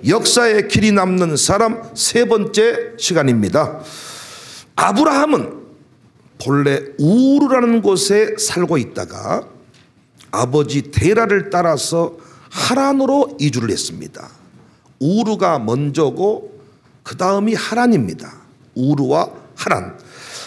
역사의 길이 남는 사람 세 번째 시간입니다. 아브라함은 본래 우르라는 곳에 살고 있다가 아버지 데라를 따라서 하란으로 이주를 했습니다. 우르가 먼저고 그 다음이 하란입니다. 우르와 하란.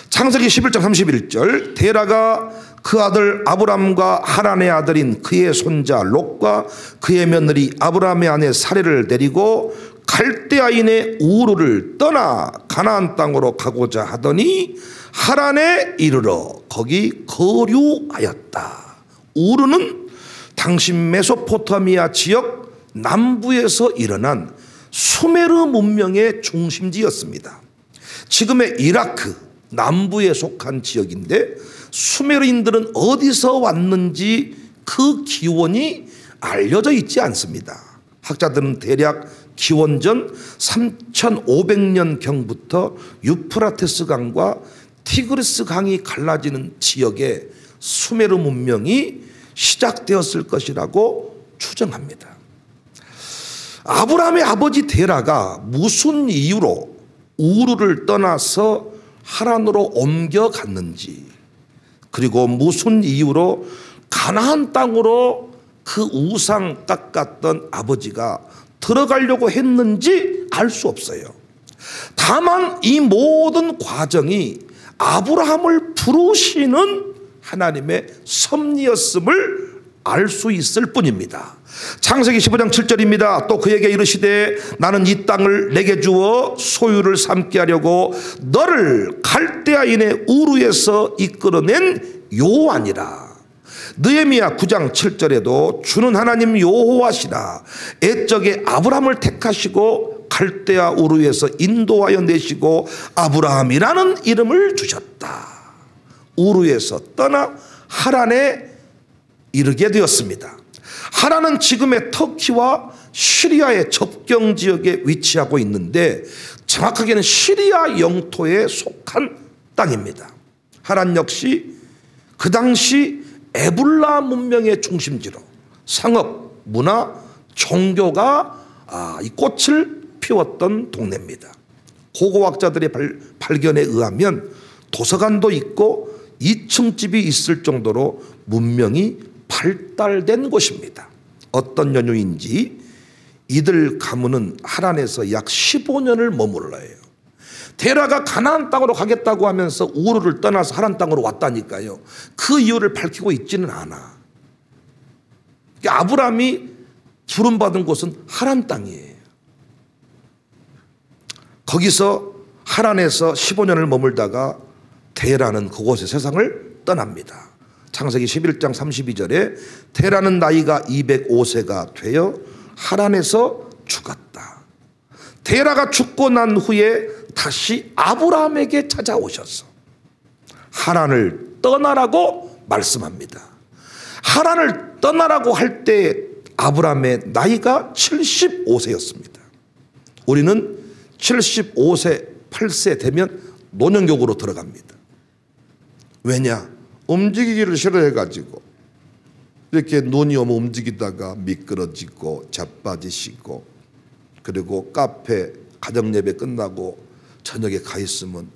창세기 11장 31절, 데라가 그 아들 아브람과 하란의 아들인 그의 손자 롯과 그의 며느리 아브람의 아내 사레를 데리고 갈대아인의 우르를 떠나 가나안 땅으로 가고자 하더니 하란에 이르러 거기 거류하였다. 우르는 당시 메소포타미아 지역 남부에서 일어난 수메르 문명의 중심지였습니다. 지금의 이라크 남부에 속한 지역인데 수메르인들은 어디서 왔는지 그 기원이 알려져 있지 않습니다. 학자들은 대략 기원전 3500년경부터 유프라테스 강과 티그리스 강이 갈라지는 지역에 수메르 문명이 시작되었을 것이라고 추정합니다. 아브라함의 아버지 데라가 무슨 이유로 우르를 떠나서 하란으로 옮겨갔는지, 그리고 무슨 이유로 가나안 땅으로 그 우상 깎았던 아버지가 들어가려고 했는지 알 수 없어요. 다만 이 모든 과정이 아브라함을 부르시는 하나님의 섭리였음을 알 수 있을 뿐입니다. 창세기 15장 7절입니다. 또 그에게 이르시되 나는 이 땅을 내게 주어 소유를 삼게 하려고 너를 갈대아인의 우르에서 이끌어낸 여호와니라. 느헤미야 9장 7절에도 주는 하나님 여호와시라. 옛적에 아브라함을 택하시고 갈대아 우르에서 인도하여 내시고 아브라함이라는 이름을 주셨다. 우르에서 떠나 하란에 이르게 되었습니다. 하란은 지금의 터키와 시리아의 접경 지역에 위치하고 있는데 정확하게는 시리아 영토에 속한 땅입니다. 하란 역시 그 당시 에불라 문명의 중심지로 상업, 문화, 종교가 이 꽃을 피웠던 동네입니다. 고고학자들의 발견에 의하면 도서관도 있고 2층 집이 있을 정도로 문명이 발달된 곳입니다. 어떤 연유인지 이들 가문은 하란에서 약 15년을 머물러요. 데라가 가나안 땅으로 가겠다고 하면서 우르를 떠나서 하란 땅으로 왔다니까요. 그 이유를 밝히고 있지는 않아. 아브라함이 부름받은 곳은 하란 땅이에요. 거기서 하란에서 15년을 머물다가 데라는 그곳의 세상을 떠납니다. 창세기 11장 32절에 데라는 나이가 205세가 되어 하란에서 죽었다. 데라가 죽고 난 후에 다시 아브라함에게 찾아오셔서 하란을 떠나라고 말씀합니다. 하란을 떠나라고 할 때 아브라함의 나이가 75세였습니다. 우리는 75세, 8세 되면 노년격으로 들어갑니다. 왜냐? 움직이기를 싫어해가지고 이렇게 눈이 오면 움직이다가 미끄러지고 자빠지시고, 그리고 카페 가정예배 끝나고 저녁에 가 있으면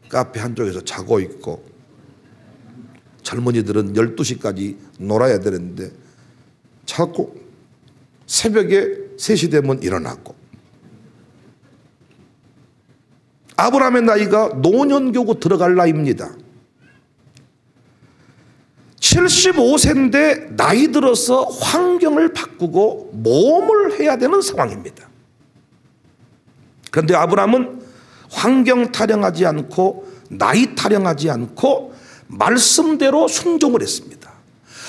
카페 한쪽에서 자고 있고, 젊은이들은 12시까지 놀아야 되는데 자꾸 새벽에 3시 되면 일어나고. 아브라함의 나이가 노년교구 들어갈 나이입니다. 75세인데 나이 들어서 환경을 바꾸고 모험을 해야 되는 상황입니다. 그런데 아브라함은 환경 타령하지 않고 나이 타령하지 않고 말씀대로 순종을 했습니다.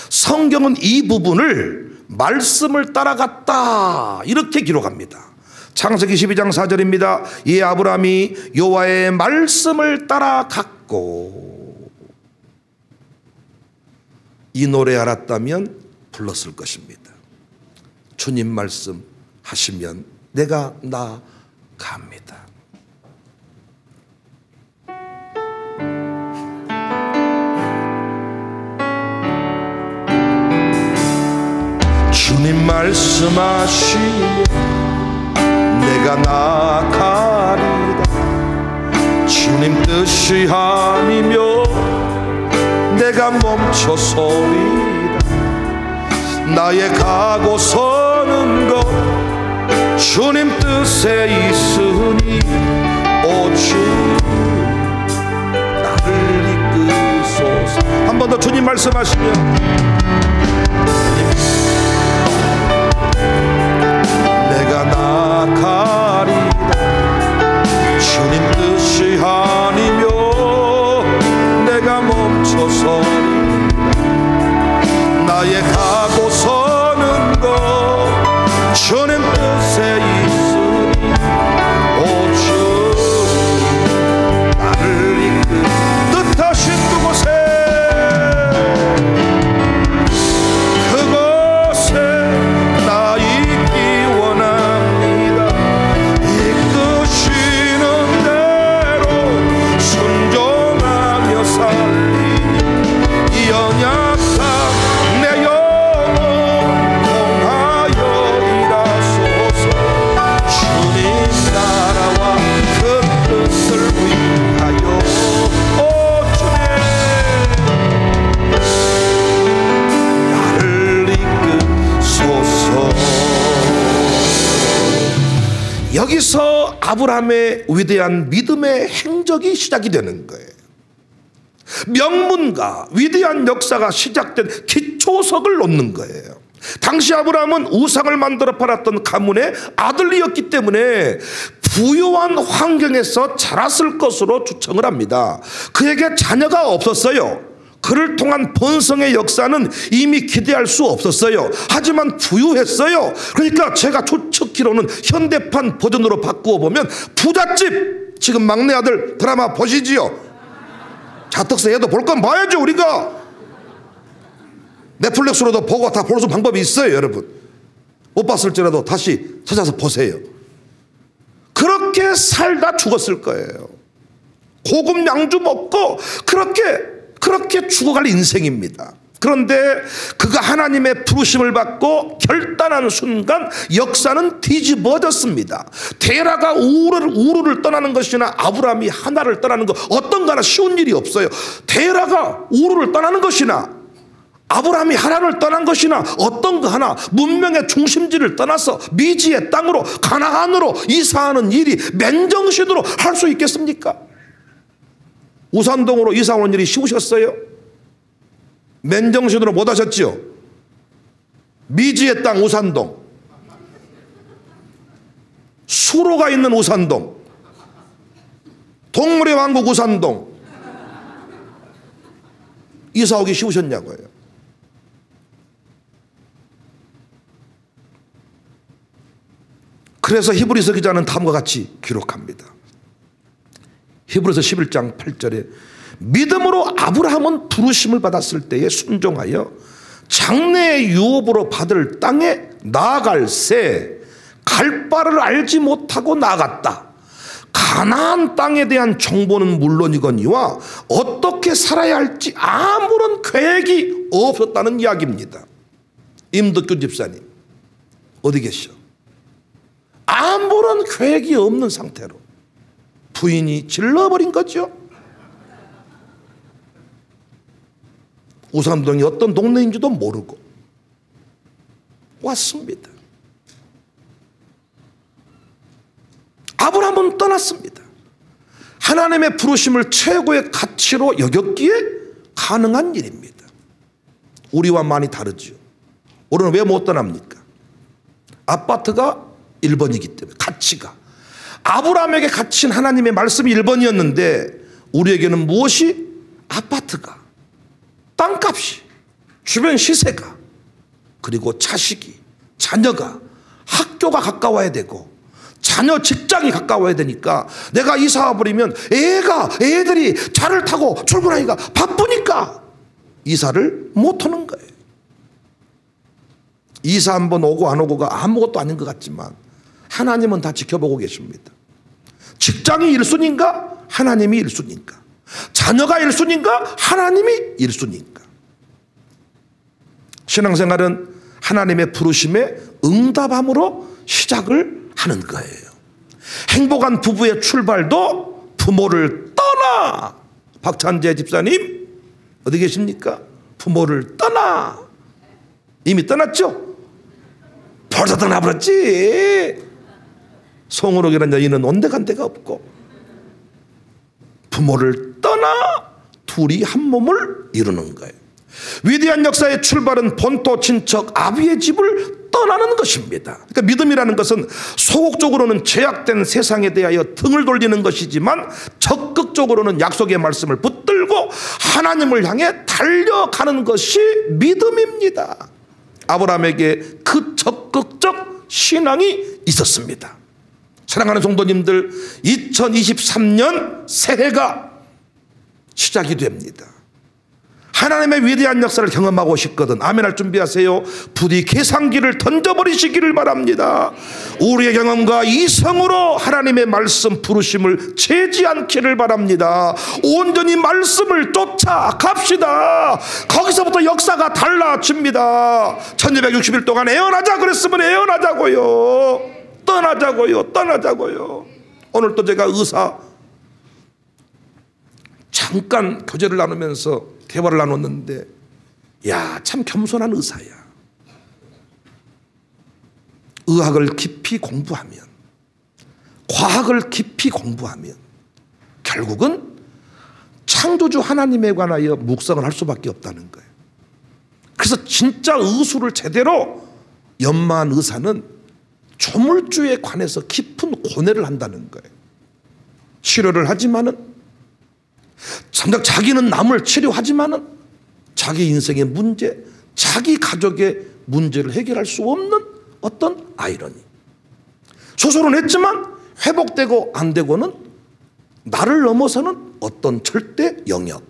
성경은 이 부분을 말씀을 따라갔다 이렇게 기록합니다. 창세기 12장 4절입니다. 이 아브라함이 여호와의 말씀을 따라갔고. 이 노래 알았다면 불렀을 것입니다. 주님 말씀 하시면 내가 나갑니다. 주님 말씀하시면 내가 나아가리다. 주님 뜻이 아니며 내가 멈춰서리다. 나의 가고 서는 것 주님 뜻에 있으니 오직 나를 이끄소서. 한 번 더 주님 말씀하시면 내가 나아가리다. 주님 뜻이 아니며 내가 멈춰서리다. 나의 가고 서는 것 주님 뜻에 있으니 오직 나를 이끌 뜻하신 그곳에 나 있기 원합니다. 이끄시는 대로 순종하며 살리니 이 연약한 내 영혼 통하여 일하소서. 주님 나라와 그 뜻을 위하여 오 주님 나를 이끄소서. 여기서 아브라함의 위대한 믿음의 행적이 시작이 되는 거예요. 명문과 위대한 역사가 시작된 기초석을 놓는 거예요. 당시 아브라함은 우상을 만들어 팔았던 가문의 아들이었기 때문에 부유한 환경에서 자랐을 것으로 추정을 합니다. 그에게 자녀가 없었어요. 그를 통한 번성의 역사는 이미 기대할 수 없었어요. 하지만 부유했어요. 그러니까 제가 추측키로는 현대판 버전으로 바꾸어 보면 부잣집. 지금 막내 아들 드라마 보시지요. 자특서 얘도 볼 건 봐야죠. 우리가 넷플릭스로도 보고 다 볼 수 방법이 있어요. 여러분 못 봤을지라도 다시 찾아서 보세요. 그렇게 살다 죽었을 거예요. 고급 양주 먹고 그렇게 죽어갈 인생입니다. 그런데 그가 하나님의 부르심을 받고 결단하는 순간 역사는 뒤집어졌습니다. 데라가 우르를 떠나는 것이나 아브라함이 하나를 떠나는 것 어떤 거나 쉬운 일이 없어요. 데라가 우르를 떠나는 것이나 아브라함이 하나를 떠난 것이나 어떤 거 하나 문명의 중심지를 떠나서 미지의 땅으로 가나안으로 이사하는 일이 맨정신으로 할 수 있겠습니까? 우산동으로 이사 오는 일이 쉬우셨어요? 맨정신으로 못 하셨죠? 미지의 땅 우산동, 수로가 있는 우산동, 동물의 왕국 우산동 이사 오기 쉬우셨냐고요. 그래서 히브리서 기자는 다음과 같이 기록합니다. 히브리서 11장 8절에 믿음으로 아브라함은 부르심을 받았을 때에 순종하여 장래의 유업으로 받을 땅에 나아갈 새 갈 바를 알지 못하고 나아갔다. 가나안 땅에 대한 정보는 물론이거니와 어떻게 살아야 할지 아무런 계획이 없었다는 이야기입니다. 임덕규 집사님 어디 계셔? 아무런 계획이 없는 상태로 부인이 질러버린 거죠. 우산동이 어떤 동네인지도 모르고 왔습니다. 아브라함은 떠났습니다. 하나님의 부르심을 최고의 가치로 여겼기에 가능한 일입니다. 우리와 많이 다르죠. 우리는 왜 못 떠납니까? 아파트가 1번이기 때문에 가치가. 아브라함에게 갇힌 하나님의 말씀이 1번이었는데 우리에게는 무엇이? 아파트가, 땅값이, 주변 시세가, 그리고 자식이, 자녀가, 학교가 가까워야 되고 자녀 직장이 가까워야 되니까 내가 이사 와버리면 애들이 차를 타고 출근하기가 바쁘니까 이사를 못하는 거예요. 이사 한번 오고 안 오고가 아무것도 아닌 것 같지만 하나님은 다 지켜보고 계십니다. 직장이 1순위인가? 하나님이 1순위인가? 자녀가 1순위인가? 하나님이 1순위인가? 신앙생활은 하나님의 부르심에 응답함으로 시작을 하는 거예요. 행복한 부부의 출발도 부모를 떠나. 박찬재 집사님 어디 계십니까? 부모를 떠나. 이미 떠났죠? 벌써 떠나버렸지. 송은옥이라는 여인은 온데간데가 없고 부모를 떠나 둘이 한 몸을 이루는 거예요. 위대한 역사의 출발은 본토 친척 아비의 집을 떠나는 것입니다. 그러니까 믿음이라는 것은 소극적으로는 제약된 세상에 대하여 등을 돌리는 것이지만 적극적으로는 약속의 말씀을 붙들고 하나님을 향해 달려가는 것이 믿음입니다. 아브라함에게 그 적극적 신앙이 있었습니다. 사랑하는 성도님들, 2023년 새해가 시작이 됩니다. 하나님의 위대한 역사를 경험하고 싶거든 아멘할 준비하세요. 부디 계산기를 던져버리시기를 바랍니다. 우리의 경험과 이성으로 하나님의 말씀 부르심을 채지 않기를 바랍니다. 온전히 말씀을 쫓아갑시다. 거기서부터 역사가 달라집니다. 1260일 동안 애원하자 그랬으면 애원하자고요. 떠나자고요. 오늘 또 제가 의사 잠깐 교제를 나누면서 대화를 나눴는데, 야, 참 겸손한 의사야. 의학을 깊이 공부하면, 과학을 깊이 공부하면 결국은 창조주 하나님에 관하여 묵상을 할 수밖에 없다는 거예요. 그래서 진짜 의술을 제대로 연마한 의사는 조물주에 관해서 깊은 고뇌를 한다는 거예요. 치료를 하지만은 정작 자기는 남을 치료하지만은 자기 인생의 문제, 자기 가족의 문제를 해결할 수 없는 어떤 아이러니. 수술은 했지만 회복되고 안 되고는 나를 넘어서는 어떤 절대 영역.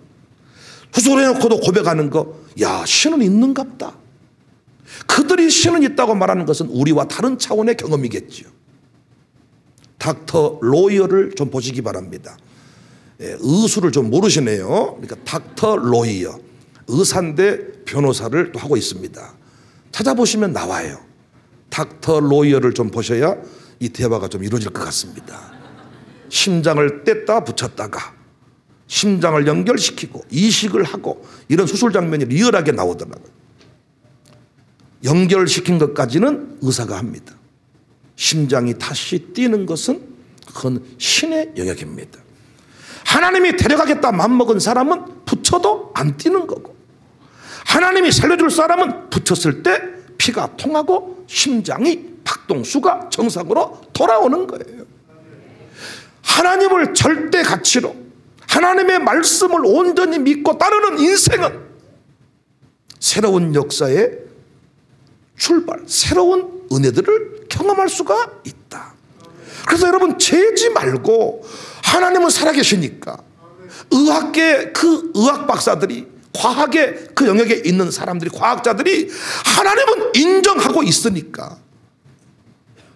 수술해놓고도 고백하는 거, 야, 신은 있는갑다. 그들이 신은 있다고 말하는 것은 우리와 다른 차원의 경험이겠죠. 닥터 로이어를 좀 보시기 바랍니다. 의술을 좀 모르시네요. 그러니까 닥터 로이어, 의사인데 변호사를 또 하고 있습니다. 찾아보시면 나와요. 닥터 로이어를 좀 보셔야 이 대화가 좀 이루어질 것 같습니다. 심장을 뗐다 붙였다가 심장을 연결시키고 이식을 하고 이런 수술 장면이 리얼하게 나오더라고요. 연결시킨 것까지는 의사가 합니다. 심장이 다시 뛰는 것은 그건 신의 영역입니다. 하나님이 데려가겠다 맘먹은 사람은 붙여도 안 뛰는 거고, 하나님이 살려줄 사람은 붙였을 때 피가 통하고 심장이 박동수가 정상으로 돌아오는 거예요. 하나님을 절대 가치로, 하나님의 말씀을 온전히 믿고 따르는 인생은 새로운 역사의 출발, 새로운 은혜들을 경험할 수가 있다. 그래서 여러분, 재지 말고, 하나님은 살아계시니까 의학계 그 의학 박사들이, 과학의 그 영역에 있는 사람들이, 과학자들이 하나님은 인정하고 있으니까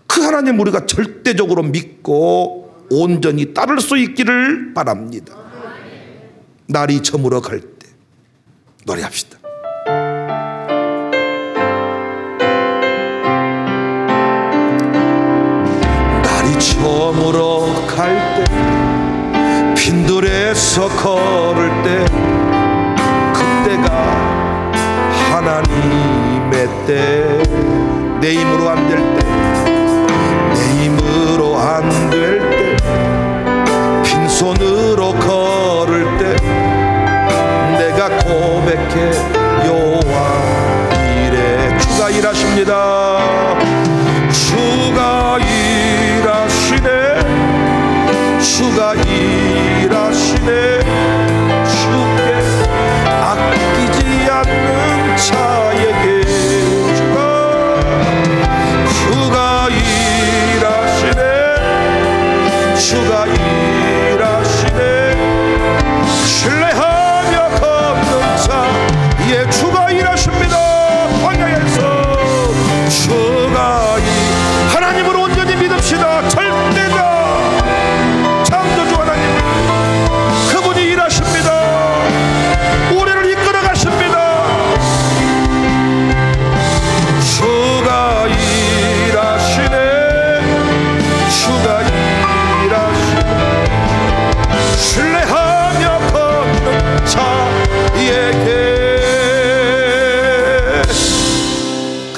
그 하나님 우리가 절대적으로 믿고 온전히 따를 수 있기를 바랍니다. 날이 저물어 갈 때 노래합시다. 날이 저물어 갈 때, 빈들에서 걸을 때, 그때가 하나님의 때. 내 힘으로 안 될 때, 내 힘으로 안 될 때, 빈손으로 걸을 때 내가 고백해 여호와 이래. 주가 일하십니다. 주가 일하시네. 주가 일하시네. 주께 아끼지 않는 자에게 주가 일하시네. 주가 일하시네. 신뢰하며 걷는 자의 주가 일하십니다. 광야에서 주가 하나님을 온전히 믿읍시다. 절대자 창조주 하나님, 그분이 일하십니다. 우리를 이끌어가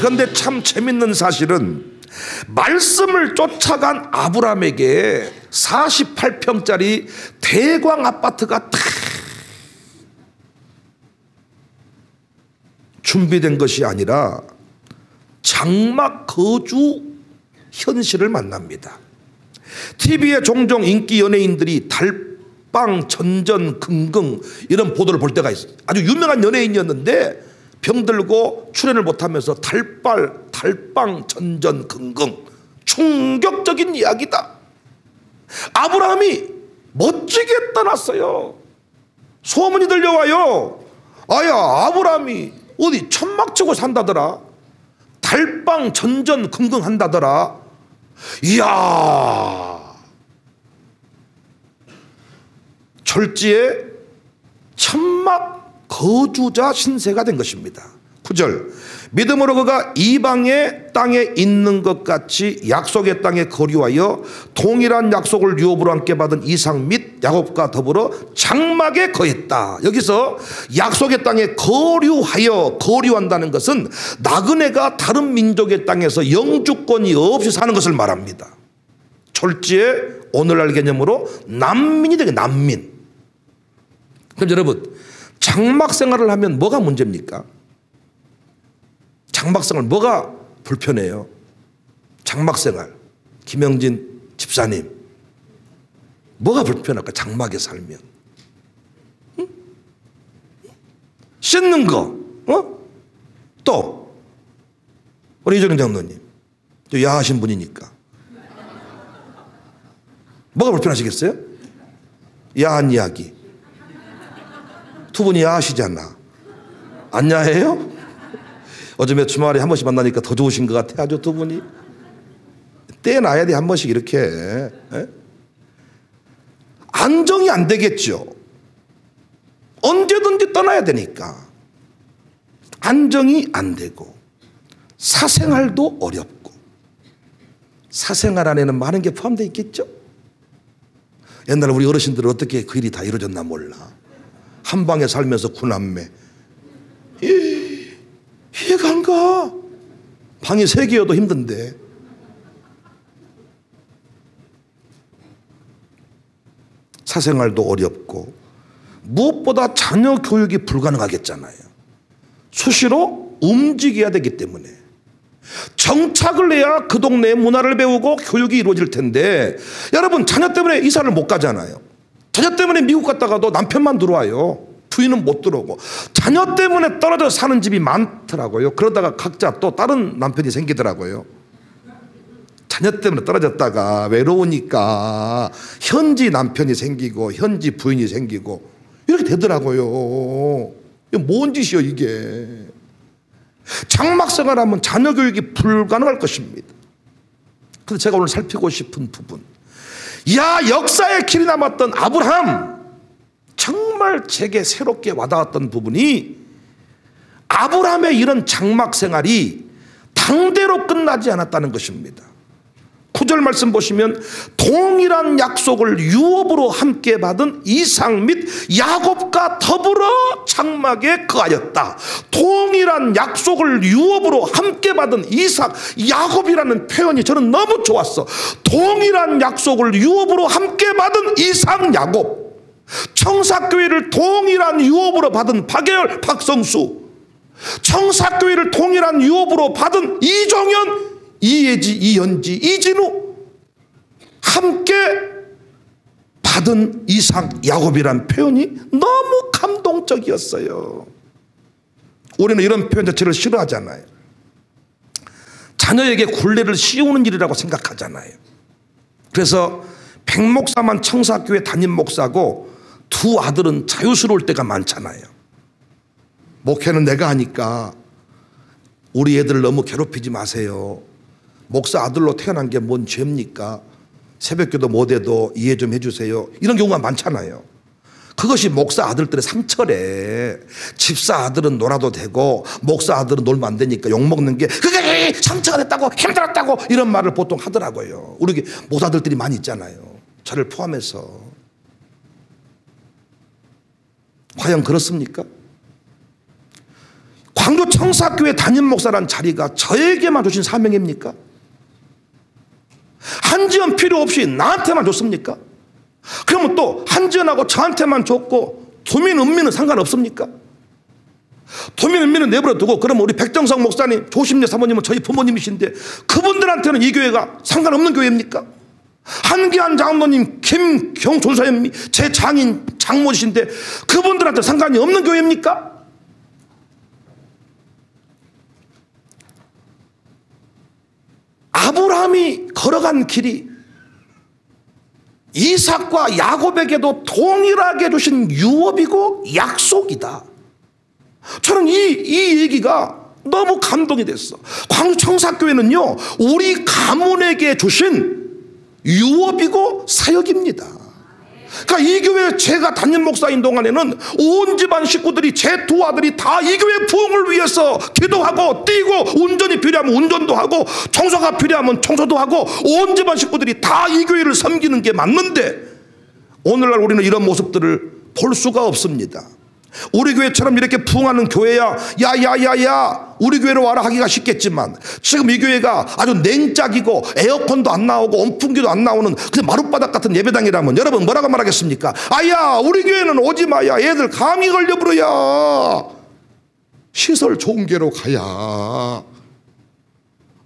그런데 참 재밌는 사실은 말씀을 쫓아간 아브라함에게 48평짜리 대광 아파트가 탁 준비된 것이 아니라 장막 거주 현실을 만납니다. TV에 종종 인기 연예인들이 달빵 전전긍긍 이런 보도를 볼 때가 있어요. 아주 유명한 연예인이었는데 병들고 출연을 못하면서 달빵 전전긍긍. 충격적인 이야기다. 아브라함이 멋지게 떠났어요. 소문이 들려와요. 아야, 아브라함이 어디 천막 치고 산다더라. 달빵 전전긍긍 한다더라. 이야, 절지에 천막 거주자 신세가 된 것입니다. 9절, 믿음으로 그가 이방의 땅에 있는 것 같이 약속의 땅에 거류하여 동일한 약속을 유업으로 함께 받은 이삭 및 야곱과 더불어 장막에 거했다. 여기서 약속의 땅에 거류한다는 것은 나그네가 다른 민족의 땅에서 영주권이 없이 사는 것을 말합니다. 졸지에 오늘날 개념으로 난민이 되게, 난민. 그럼 여러분, 장막 생활을 하면 뭐가 문제입니까? 장막 생활 뭐가 불편해요? 장막 생활, 김영진 집사님, 뭐가 불편할까? 장막에 살면. 응? 씻는 거, 또 우리 이정현 장로님, 야하신 분이니까 뭐가 불편하시겠어요? 야한 이야기. 두 분이 야하시잖아. 안 야해요? 어쩌면 주말에 한 번씩 만나니까 더 좋으신 것 같아. 아주 두 분이 떼놔야 돼. 한 번씩 이렇게. 에? 안정이 안 되겠죠. 언제든지 떠나야 되니까 안정이 안 되고 사생활도 어렵고. 사생활 안에는 많은 게 포함되어 있겠죠. 옛날에 우리 어르신들은 어떻게 그 일이 다 이루어졌나 몰라. 한 방에 살면서 구남매. 이해가 안 가. 방이 3개여도 힘든데. 사생활도 어렵고 무엇보다 자녀 교육이 불가능하겠잖아요. 수시로 움직여야 되기 때문에 정착을 해야 그 동네의 문화를 배우고 교육이 이루어질 텐데, 여러분 자녀 때문에 이사를 못 가잖아요. 자녀 때문에 미국 갔다가도 남편만 들어와요. 부인은 못 들어오고. 자녀 때문에 떨어져 사는 집이 많더라고요. 그러다가 각자 또 다른 남편이 생기더라고요. 자녀 때문에 떨어졌다가 외로우니까 현지 남편이 생기고 현지 부인이 생기고 이렇게 되더라고요. 이게 뭔 짓이요 이게. 장막 생활하면 자녀 교육이 불가능할 것입니다. 그래서 제가 오늘 살피고 싶은 부분, 야, 역사의 길이 남았던 아브라함, 정말 제게 새롭게 와닿았던 부분이 아브라함의 이런 장막 생활이 당대로 끝나지 않았다는 것입니다. 9절 말씀 보시면 동일한 약속을 유업으로 함께 받은 이삭 및 야곱과 더불어 장막에 거하였다. 동일한 약속을 유업으로 함께 받은 이삭, 야곱이라는 표현이 저는 너무 좋았어. 동일한 약속을 유업으로 함께 받은 이삭, 야곱. 청사교회를 동일한 유업으로 받은 박예열, 박성수, 청사교회를 동일한 유업으로 받은 이종현, 이예지, 이현지, 이진우, 함께 받은 이삭, 야곱이란 표현이 너무 감동적이었어요. 우리는 이런 표현 자체를 싫어하잖아요. 자녀에게 굴레를 씌우는 일이라고 생각하잖아요. 그래서 백목사만 청사교회 담임 목사고 두 아들은 자유스러울 때가 많잖아요. 목회는 내가 하니까 우리 애들 너무 괴롭히지 마세요. 목사 아들로 태어난 게 뭔 죄입니까? 새벽기도 못해도 이해 좀 해주세요. 이런 경우가 많잖아요. 그것이 목사 아들들의 상처래. 집사 아들은 놀아도 되고 목사 아들은 놀면 안 되니까 욕먹는 게 그게 상처가 됐다고, 힘들었다고, 이런 말을 보통 하더라고요. 우리 목사들들이 많이 있잖아요. 저를 포함해서. 과연 그렇습니까? 광주 청사교회 담임 목사란 자리가 저에게만 주신 사명입니까? 한지연 필요 없이 나한테만 줬습니까? 그러면 또 한지연하고 저한테만 줬고 도민 은민은 상관없습니까? 도민 은민은 내버려 두고 그러면 우리 백정성 목사님, 조심래 사모님은 저희 부모님이신데 그분들한테는 이 교회가 상관없는 교회입니까? 한기한 장로님, 김경 전사님 제 장인 장모신데 그분들한테 상관이 없는 교회입니까? 아브라함이 걸어간 길이 이삭과 야곱에게도 동일하게 주신 유업이고 약속이다. 저는 이 얘기가 너무 감동이 됐어. 광주 청사교회는요, 우리 가문에게 주신 유업이고 사역입니다. 그러니까 이 교회 제가 담임 목사인 동안에는 온 집안 식구들이, 제 두 아들이 다 이 교회 부흥을 위해서 기도하고 뛰고, 운전이 필요하면 운전도 하고 청소가 필요하면 청소도 하고, 온 집안 식구들이 다 이 교회를 섬기는 게 맞는데 오늘날 우리는 이런 모습들을 볼 수가 없습니다. 우리 교회처럼 이렇게 부흥하는 교회야 야야야야 우리 교회로 와라 하기가 쉽겠지만, 지금 이 교회가 아주 냉짝이고 에어컨도 안 나오고 온풍기도 안 나오는 그냥 마룻바닥 같은 예배당이라면 여러분 뭐라고 말하겠습니까? 아야 우리 교회는 오지 마야, 애들 감기 걸려버려야, 시설 좋은 교회로 가야.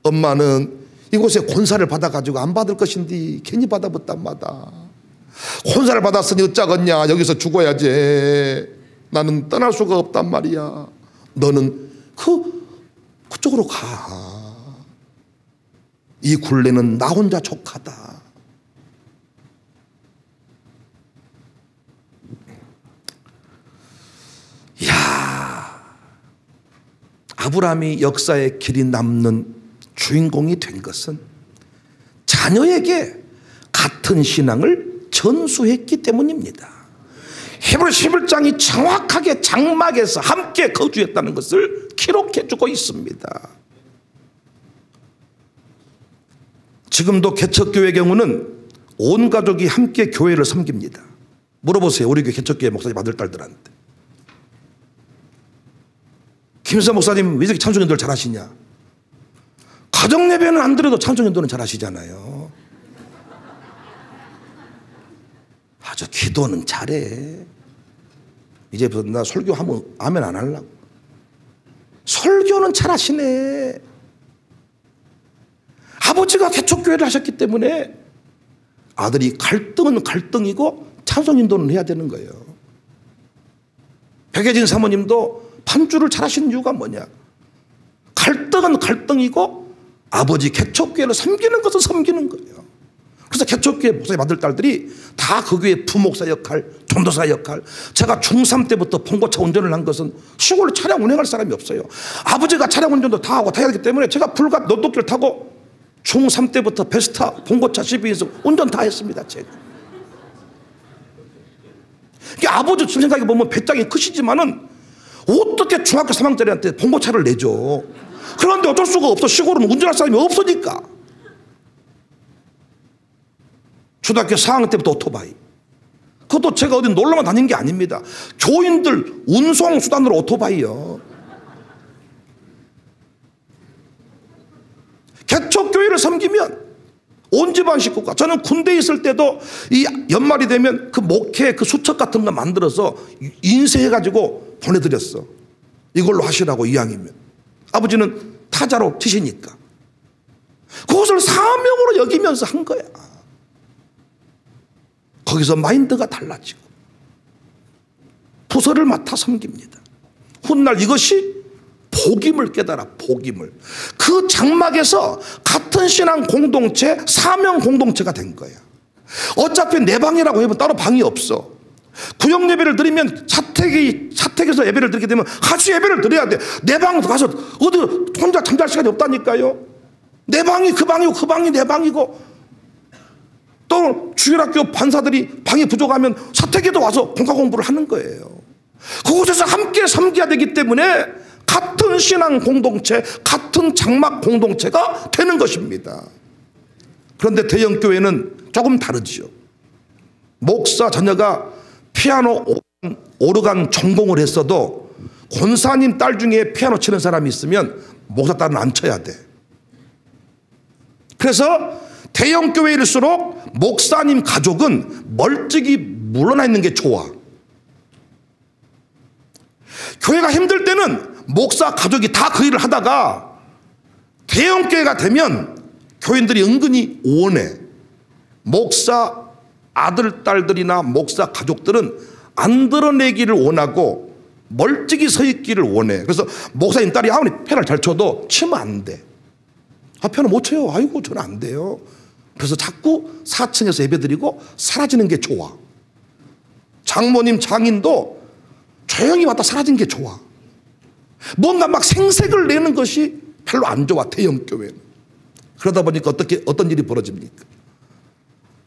엄마는 이곳에 권사를 받아가지고 안 받을 것인데 괜히 받아봤단 마다. 권사를 받았으니 어쩌겠냐, 여기서 죽어야지. 나는 떠날 수가 없단 말이야. 너는 그쪽으로 가. 이 굴레는 나 혼자 족하다. 이야, 아브라함이 역사의 길이 남는 주인공이 된 것은 자녀에게 같은 신앙을 전수했기 때문입니다. 히브리서 11장이 정확하게 장막에서 함께 거주했다는 것을 기록해 주고 있습니다. 지금도 개척교회 경우는 온 가족이 함께 교회를 섬깁니다. 물어보세요, 우리 교회 개척교회 목사님 아들딸들한테. 김수사 목사님 왜 이렇게 찬송인도를 잘하시냐? 가정예배는 안 드려도 찬송인도는 잘하시잖아요. 아주 기도는 잘해. 이제부터 나 설교하면 아멘 안 하려고. 설교는 잘하시네. 아버지가 개척교회를 하셨기 때문에 아들이 갈등은 갈등이고 찬송인도는 해야 되는 거예요. 백예진 사모님도 판주를 잘하시는 이유가 뭐냐? 갈등은 갈등이고 아버지 개척교회를 섬기는 것은 섬기는 거예요. 그래서 개척교회 목사님 아들 딸들이 다 그 교회 부목사 역할, 전도사 역할. 제가 중3 때부터 봉고차 운전을 한 것은 시골 차량 운행할 사람이 없어요. 아버지가 차량 운전도 다 하고 다 해야 하기 때문에 제가 불과 노토끼를 타고 중3 때부터 베스타, 봉고차, CB에서 운전 다 했습니다. 제가. 아버지 지금 생각해 보면 배짱이 크시지만은 어떻게 중학교 3학년짜리한테 봉고차를 내줘. 그런데 어쩔 수가 없어. 시골은 운전할 사람이 없으니까. 초등학교 4학년 때부터 오토바이. 그것도 제가 어디 놀러만 다닌 게 아닙니다. 교인들 운송 수단으로 오토바이요. 개척교회를 섬기면 온 집안 식구가, 저는 군대에 있을 때도 이 연말이 되면 그 목회 그 수첩 같은 거 만들어서 인쇄해가지고 보내드렸어. 이걸로 하시라고 이왕이면. 아버지는 타자로 치시니까. 그것을 사명으로 여기면서 한 거야. 거기서 마인드가 달라지고 부서를 맡아 섬깁니다. 훗날 이것이 복임을 깨달아. 복임을. 그 장막에서 같은 신앙 공동체, 사명 공동체가 된 거야. 어차피 내 방이라고 하면 따로 방이 없어. 구역 예배를 드리면 사택에서 예배를 드리게 되면 같이 예배를 드려야 돼. 내 방 가서 어디 혼자 잠잘 시간이 없다니까요. 내 방이 그 방이고 그 방이 내 방이고. 또 주일학교 반사들이 방이 부족하면 사택에도 와서 본가 공부를 하는 거예요. 그곳에서 함께 섬겨야 되기 때문에 같은 신앙 공동체, 같은 장막 공동체가 되는 것입니다. 그런데 대형교회는 조금 다르지요. 목사 자녀가 피아노, 오르간 전공을 했어도 권사님 딸 중에 피아노 치는 사람이 있으면 목사 딸은 안 쳐야 돼. 그래서 대형 교회일수록 목사님 가족은 멀찍이 물러나 있는 게 좋아. 교회가 힘들 때는 목사 가족이 다 그 일을 하다가 대형 교회가 되면 교인들이 은근히 원해. 목사 아들, 딸들이나 목사 가족들은 안 드러내기를 원하고 멀찍이 서 있기를 원해. 그래서 목사님 딸이 아무리 피아노를 잘 쳐도 치면 안 돼. 아, 피아노 못 쳐요. 아이고, 저는 안 돼요. 그래서 자꾸 4층에서 예배드리고 사라지는 게 좋아. 장모님, 장인도 조용히 왔다 사라진 게 좋아. 뭔가 막 생색을 내는 것이 별로 안 좋아, 대형 교회는. 그러다 보니까 어떤 일이 벌어집니까?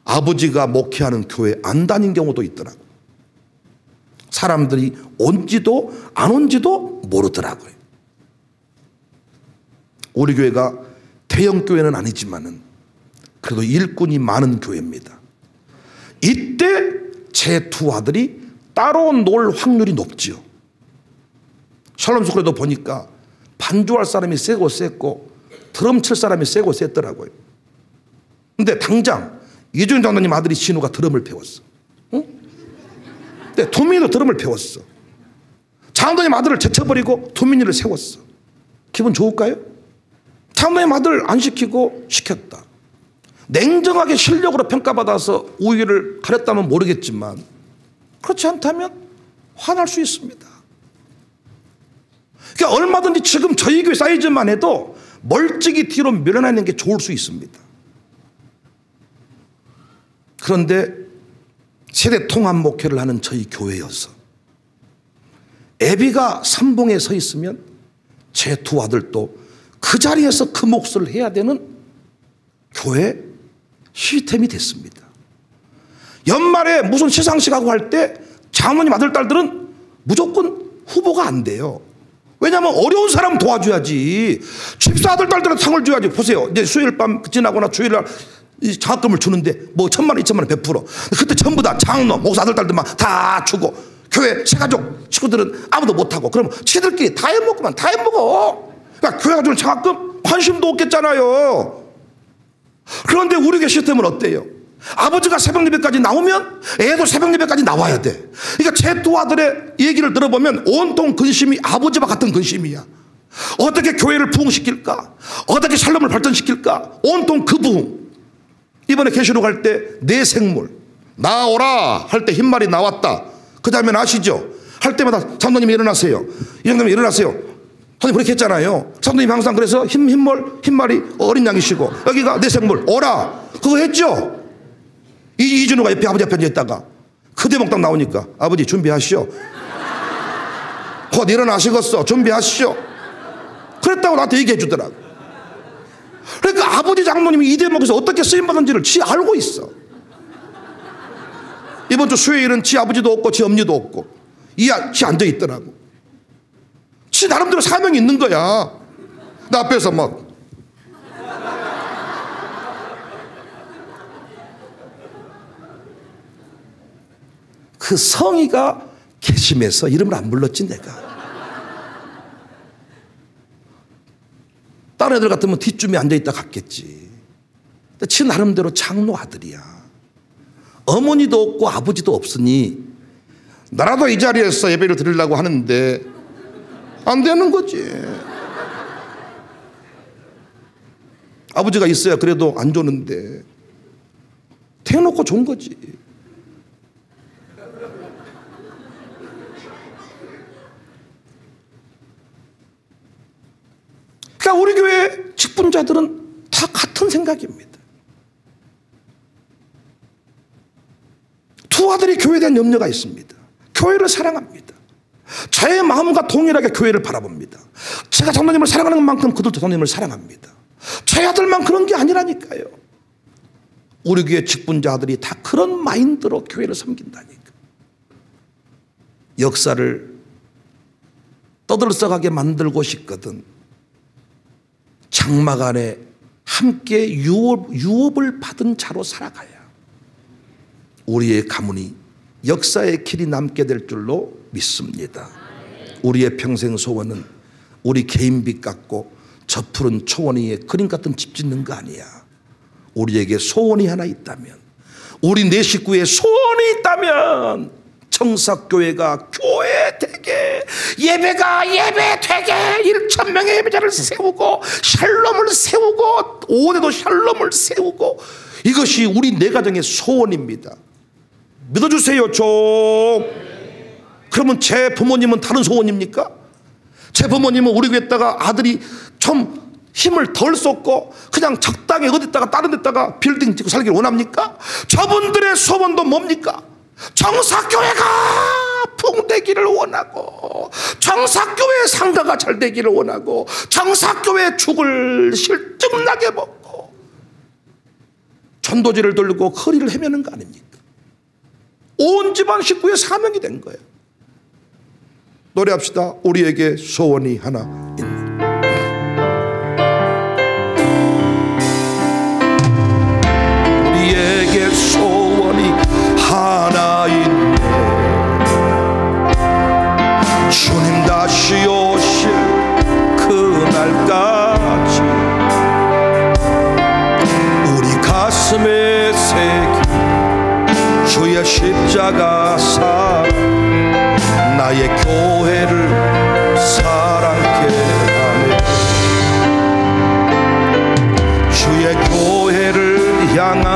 아버지가 목회하는 교회 안 다닌 경우도 있더라고요. 사람들이 온지도 안 온지도 모르더라고요. 우리 교회가 대형 교회는 아니지만은 그래도 일꾼이 많은 교회입니다. 이때 제 두 아들이 따로 놀 확률이 높지요. 샬롬 스쿨에도 보니까 반주할 사람이 세고 셌고 드럼 칠 사람이 세고 셌더라고요. 근데 당장 이준 장로님 아들이 진우가 드럼을 배웠어. 응? 근데 도민이도 드럼을 배웠어. 장로님 아들을 제쳐버리고 도민이를 세웠어. 기분 좋을까요? 장로님 아들 안 시키고 시켰다. 냉정하게 실력으로 평가받아서 우위를 가렸다면 모르겠지만 그렇지 않다면 화날 수 있습니다. 그러니까 얼마든지 지금 저희 교회 사이즈만 해도 멀찍이 뒤로 밀어나 있는 게 좋을 수 있습니다. 그런데 세대 통합 목회를 하는 저희 교회여서 애비가 선봉에 서 있으면 제 두 아들도 그 자리에서 그 몫을 해야 되는 교회 시스템이 됐습니다. 연말에 무슨 시상식 하고 할 때 장모님 아들 딸들은 무조건 후보가 안 돼요. 왜냐하면 어려운 사람 도와줘야지. 집사 아들 딸들한테 상을 줘야지. 보세요. 이제 수요일 밤 지나거나 주일 날 장학금을 주는데 뭐 1,000만 원, 2,000만 원 베풀어. 그때 전부 다 장로, 목사 아들 딸들만 다 주고 교회 새가족 식구들은 아무도 못하고 그러면 지들끼리 다 해먹고만 다 해먹어. 그러니까 교회가 주는 장학금 관심도 없겠잖아요. 그런데 우리 교회 시스템은 어때요? 아버지가 새벽 예배까지 나오면 애도 새벽 예배까지 나와야 돼. 그러니까 제 두 아들의 얘기를 들어보면 온통 근심이 아버지와 같은 근심이야. 어떻게 교회를 부흥시킬까? 어떻게 샬롬을 발전시킬까? 온통 그 부흥. 이번에 계시록 할 때 내 생물 나오라 할 때 흰말이 나왔다. 그 다음에 아시죠? 할 때마다 장로님이 일어나세요. 이 장로님이 일어나세요. 선생님 그렇게 했잖아요. 장로님 항상 그래서 흰말이 어린 양이시고 여기가 내 생물 오라 그거 했죠. 이준호가 옆에 아버지 앞에 앉아있다가 그 대목 딱 나오니까 아버지 준비하시오. 곧 일어나시겠어. 준비하시오. 그랬다고 나한테 얘기해 주더라고. 그러니까 아버지 장로님이 이 대목에서 어떻게 쓰임받은지를 지 알고 있어. 이번 주 수요일은 지 아버지도 없고 지 엄니도 없고 지 앉아있더라고. 지 나름대로 사명이 있는 거야. 나 앞에서 막 그 성의가 괘씸해서 이름을 안 불렀지 내가. 다른 애들 같으면 뒷줄에 앉아있다 갔겠지. 근데 지 나름대로 장로 아들이야. 어머니도 없고 아버지도 없으니 나라도 이 자리에서 예배를 드리려고 하는데 안 되는 거지. 아버지가 있어야 그래도 안 좋는데 대놓고 좋은 거지. 그러니까 우리 교회 직분자들은 다 같은 생각입니다. 두 아들이 교회에 대한 염려가 있습니다. 교회를 사랑합니다. 저의 마음과 동일하게 교회를 바라봅니다. 제가 장로님을 사랑하는 만큼 그들도 장로님을 사랑합니다. 저희 아들만 그런 게 아니라니까요. 우리 교회 직분자들이 다 그런 마인드로 교회를 섬긴다니까. 역사를 떠들썩하게 만들고 싶거든 장막 안에 함께 유업을 받은 자로 살아가야 우리의 가문이 역사의 길이 남게 될 줄로 믿습니다. 우리의 평생 소원은 우리 개인 빚 갚고 저 푸른 초원 위에 그림 같은 집 짓는 거 아니야. 우리에게 소원이 하나 있다면, 우리 내 식구의 소원이 있다면 청사교회가 교회 되게, 예배가 예배 되게 1,000명의 예배자를 세우고 샬롬을 세우고 5대도 샬롬을 세우고, 이것이 우리 내 가정의 소원입니다. 믿어주세요 좀. 그러면 제 부모님은 다른 소원입니까? 제 부모님은 우리 교회에다가 아들이 좀 힘을 덜 쏟고 그냥 적당히 어디다가 다른 데다가 빌딩 짓고 살기를 원합니까? 저분들의 소원도 뭡니까? 정사교회가 풍되기를 원하고, 정사교회 상가가 잘 되기를 원하고, 정사교회 죽을 실증나게 먹고 전도지를 들고 거리를 헤매는 거 아닙니까? 온 집안 식구의 사명이 된 거예요. 노래합시다. 우리에게 소원이 하나 있네. 우리에게 소원이 하나 있네. 주님 다시 오실 그날까지 우리 가슴에 새긴 주의 십자가 사랑, 나의 교회를 사랑케 하네. 주의 교회를 향한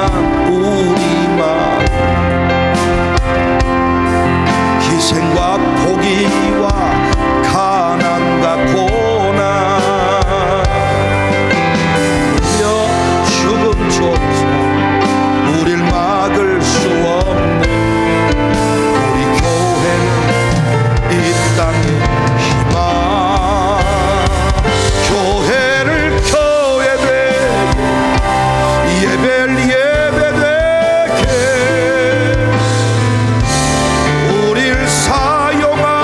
우리 마음, 희생과 포기와 가난과 고난, 죽음조차 우릴 막을 수 없네. 우리 교회는 이 땅의 희망, 교회를 교회되게, 예배를 예배되게 우릴 사용하소서.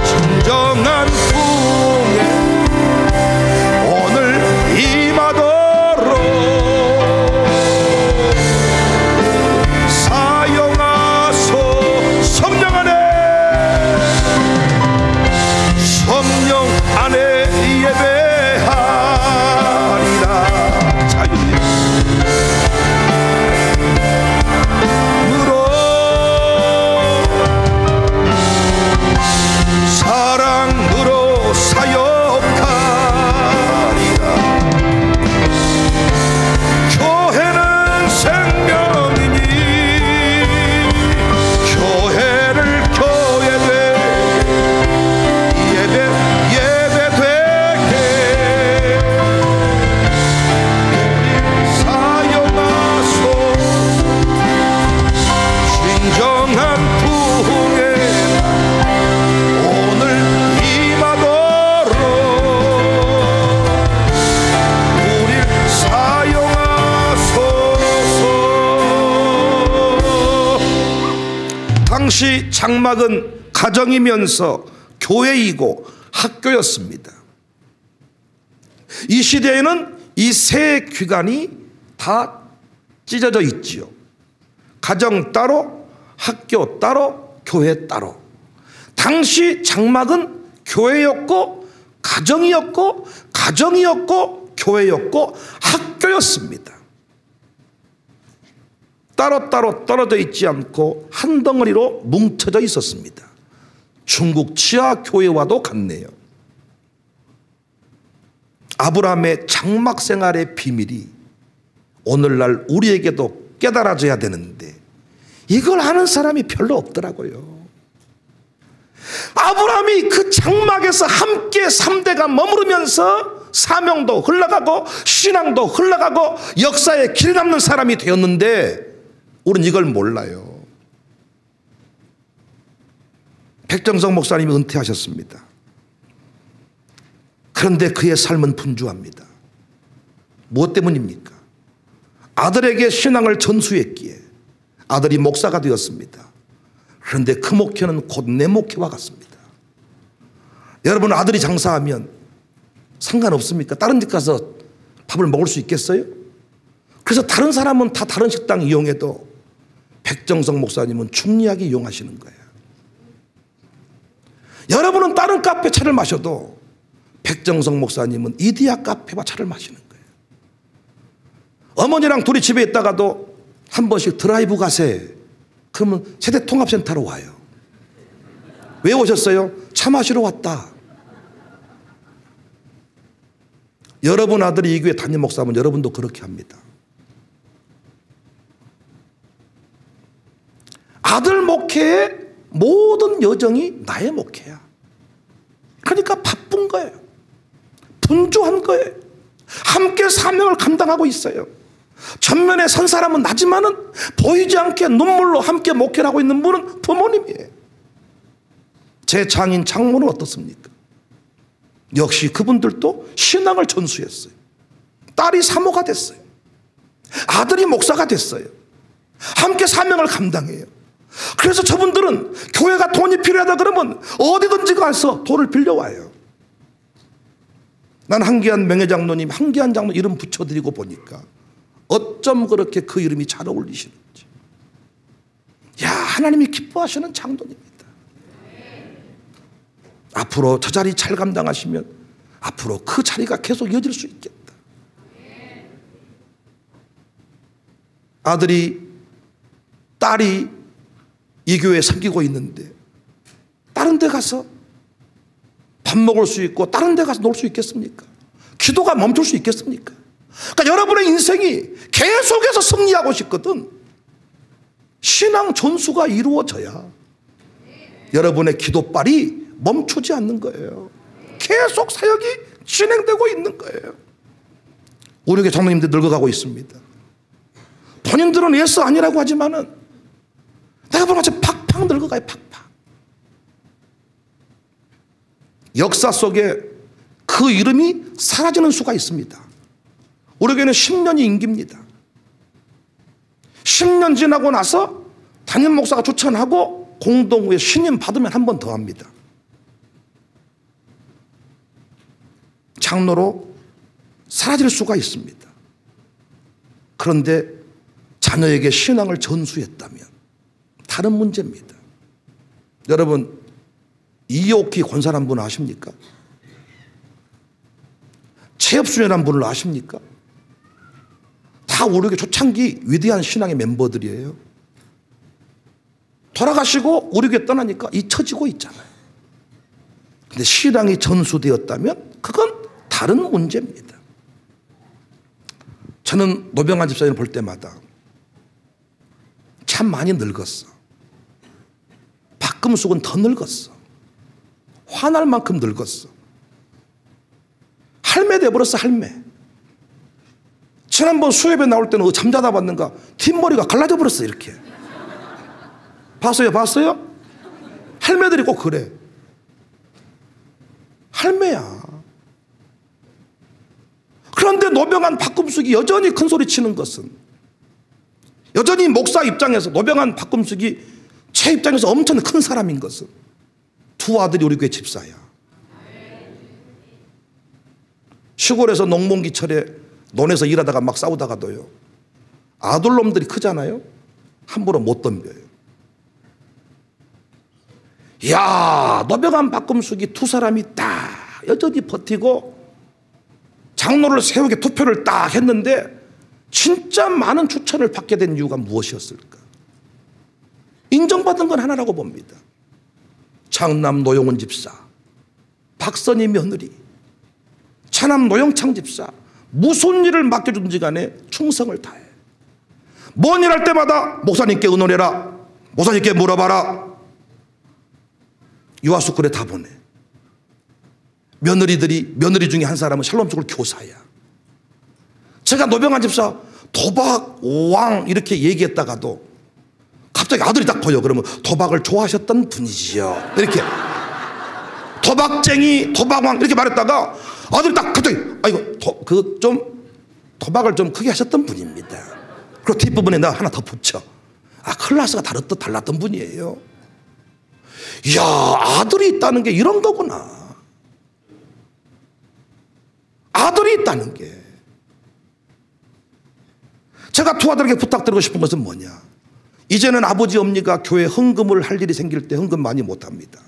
진정한 부흥에 오늘 임하도록 사용하소. 성령 안에, 성령 안에 예배하리라. 자유의 으로 사랑으로 사역하리라. 교회는 생명이니 교회를 교회되게, 예배되게 우리 사용하소. 진정한 부흥에 오늘 임하도록 우릴 사용하소서. 당시 장막은 가정이면서 교회이고 학교였습니다. 이 시대에는 이 세 기관이 다 찢어져 있지요. 가정 따로, 학교 따로, 교회 따로. 당시 장막은 교회였고 가정이었고, 가정이었고 교회였고 학교였습니다. 따로따로 떨어져 있지 않고 한 덩어리로 뭉쳐져 있었습니다. 중국 지하 교회와도 같네요. 아브라함의 장막 생활의 비밀이 오늘날 우리에게도 깨달아져야 되는데 이걸 아는 사람이 별로 없더라고요. 아브라함이 그 장막에서 함께 3대가 머무르면서 사명도 흘러가고 신앙도 흘러가고 역사에 길 남는 사람이 되었는데 우리는 이걸 몰라요. 백정석 목사님이 은퇴하셨습니다. 그런데 그의 삶은 분주합니다. 무엇 때문입니까? 아들에게 신앙을 전수했기에 아들이 목사가 되었습니다. 그런데 그 목회는 곧 내 목회와 같습니다. 여러분, 아들이 장사하면 상관없습니까? 다른 집 가서 밥을 먹을 수 있겠어요? 그래서 다른 사람은 다 다른 식당 이용해도 백정석 목사님은 충리하게 이용하시는 거예요. 여러분은 다른 카페 차를 마셔도 백정성 목사님은 이디야 카페와 차를 마시는 거예요. 어머니랑 둘이 집에 있다가도 한 번씩 드라이브 가세. 그러면 세대통합센터로 와요. 왜 오셨어요? 차 마시러 왔다. 여러분 아들이 이 교회 담임 목사면 여러분도 그렇게 합니다. 아들 목회의 모든 여정이 나의 목회야. 그러니까 바쁜 거예요. 분주한 거예요. 함께 사명을 감당하고 있어요. 전면에 선 사람은 나지만은 보이지 않게 눈물로 함께 목회를 하고 있는 분은 부모님이에요. 제 장인 장모는 어떻습니까? 역시 그분들도 신앙을 전수했어요. 딸이 사모가 됐어요. 아들이 목사가 됐어요. 함께 사명을 감당해요. 그래서 저분들은 교회가 돈이 필요하다 그러면 어디든지 가서 돈을 빌려와요. 난 한기한 명예장로님, 한기한 장로 이름 붙여드리고 보니까 어쩜 그렇게 그 이름이 잘 어울리시는지. 야, 하나님이 기뻐하시는 장로님입니다. 앞으로 저 자리 잘 감당하시면 앞으로 그 자리가 계속 이어질 수 있겠다. 아들이, 딸이 이 교회에 섬기고 있는데 다른 데 가서 밥 먹을 수 있고 다른 데 가서 놀 수 있겠습니까? 기도가 멈출 수 있겠습니까? 그러니까 여러분의 인생이 계속해서 승리하고 싶거든. 신앙 전수가 이루어져야 여러분의 기도빨이 멈추지 않는 거예요. 계속 사역이 진행되고 있는 거예요. 우리 교회 장로님들 늙어가고 있습니다. 본인들은 예스 아니라고 하지만은 내가 보면 아주 팍팍 늙어가요. 팍팍. 역사 속에 그 이름이 사라지는 수가 있습니다. 우리 교회는 10년이 임기입니다. 10년 지나고 나서 담임 목사가 추천하고 공동후에 신임 받으면 한 번 더 합니다. 장로로 사라질 수가 있습니다. 그런데 자녀에게 신앙을 전수했다면 다른 문제입니다. 여러분, 이옥희 권사란 분을 아십니까? 최엽수연한 분을 아십니까? 다 우리 교회 초창기 위대한 신앙의 멤버들이에요. 돌아가시고 우리 교회 떠나니까 잊혀지고 있잖아요. 근데 신앙이 전수되었다면 그건 다른 문제입니다. 저는 노병환 집사님을 볼 때마다 참 많이 늙었어. 박금숙은 더 늙었어. 화날 만큼 늙었어. 할매 돼버렸어. 할매. 지난번 수협에 나올 때는 잠자다 봤는가 뒷머리가 갈라져 버렸어. 이렇게 봤어요? 봤어요? 할매들이 꼭 그래. 할매야. 그런데 노병환 박금숙이 여전히 큰 소리 치는 것은, 여전히 목사 입장에서 노병환 박금숙이 제 입장에서 엄청 큰 사람인 것은 두 아들이 우리 교회 집사야. 시골에서 농번기철에 논에서 일하다가 막 싸우다가도요, 아들놈들이 크잖아요. 함부로 못 덤벼요. 이야, 노병환 박금숙이 두 사람이 딱 여전히 버티고 장로를 세우게 투표를 딱 했는데 진짜 많은 추천을 받게 된 이유가 무엇이었을까? 인정받은 건 하나라고 봅니다. 장남 노영훈 집사, 박선희 며느리, 차남 노영창 집사, 무슨 일을 맡겨준지 간에 충성을 다해. 뭔 일 할 때마다 목사님께 의논해라, 목사님께 물어봐라. 유아스쿨에 다 보내. 며느리 중에 한 사람은 샬롬스쿨 교사야. 제가 노병환 집사 도박 왕 이렇게 얘기했다가도 갑자기 아들이 딱 보여. 그러면 도박을 좋아하셨던 분이지요. 이렇게 도박쟁이, 도박왕 이렇게 말했다가 아들이 딱 갑자기 아이고 도박을 좀 크게 하셨던 분입니다. 그리고 뒷부분에 나 하나 더 붙여. 클래스가 달랐던 분이에요. 이야, 아들이 있다는 게 이런 거구나. 아들이 있다는 게. 제가 두 아들에게 부탁드리고 싶은 것은 뭐냐? 이제는 아버지 엄니가 교회 헌금을 할 일이 생길 때 헌금 많이 못합니다.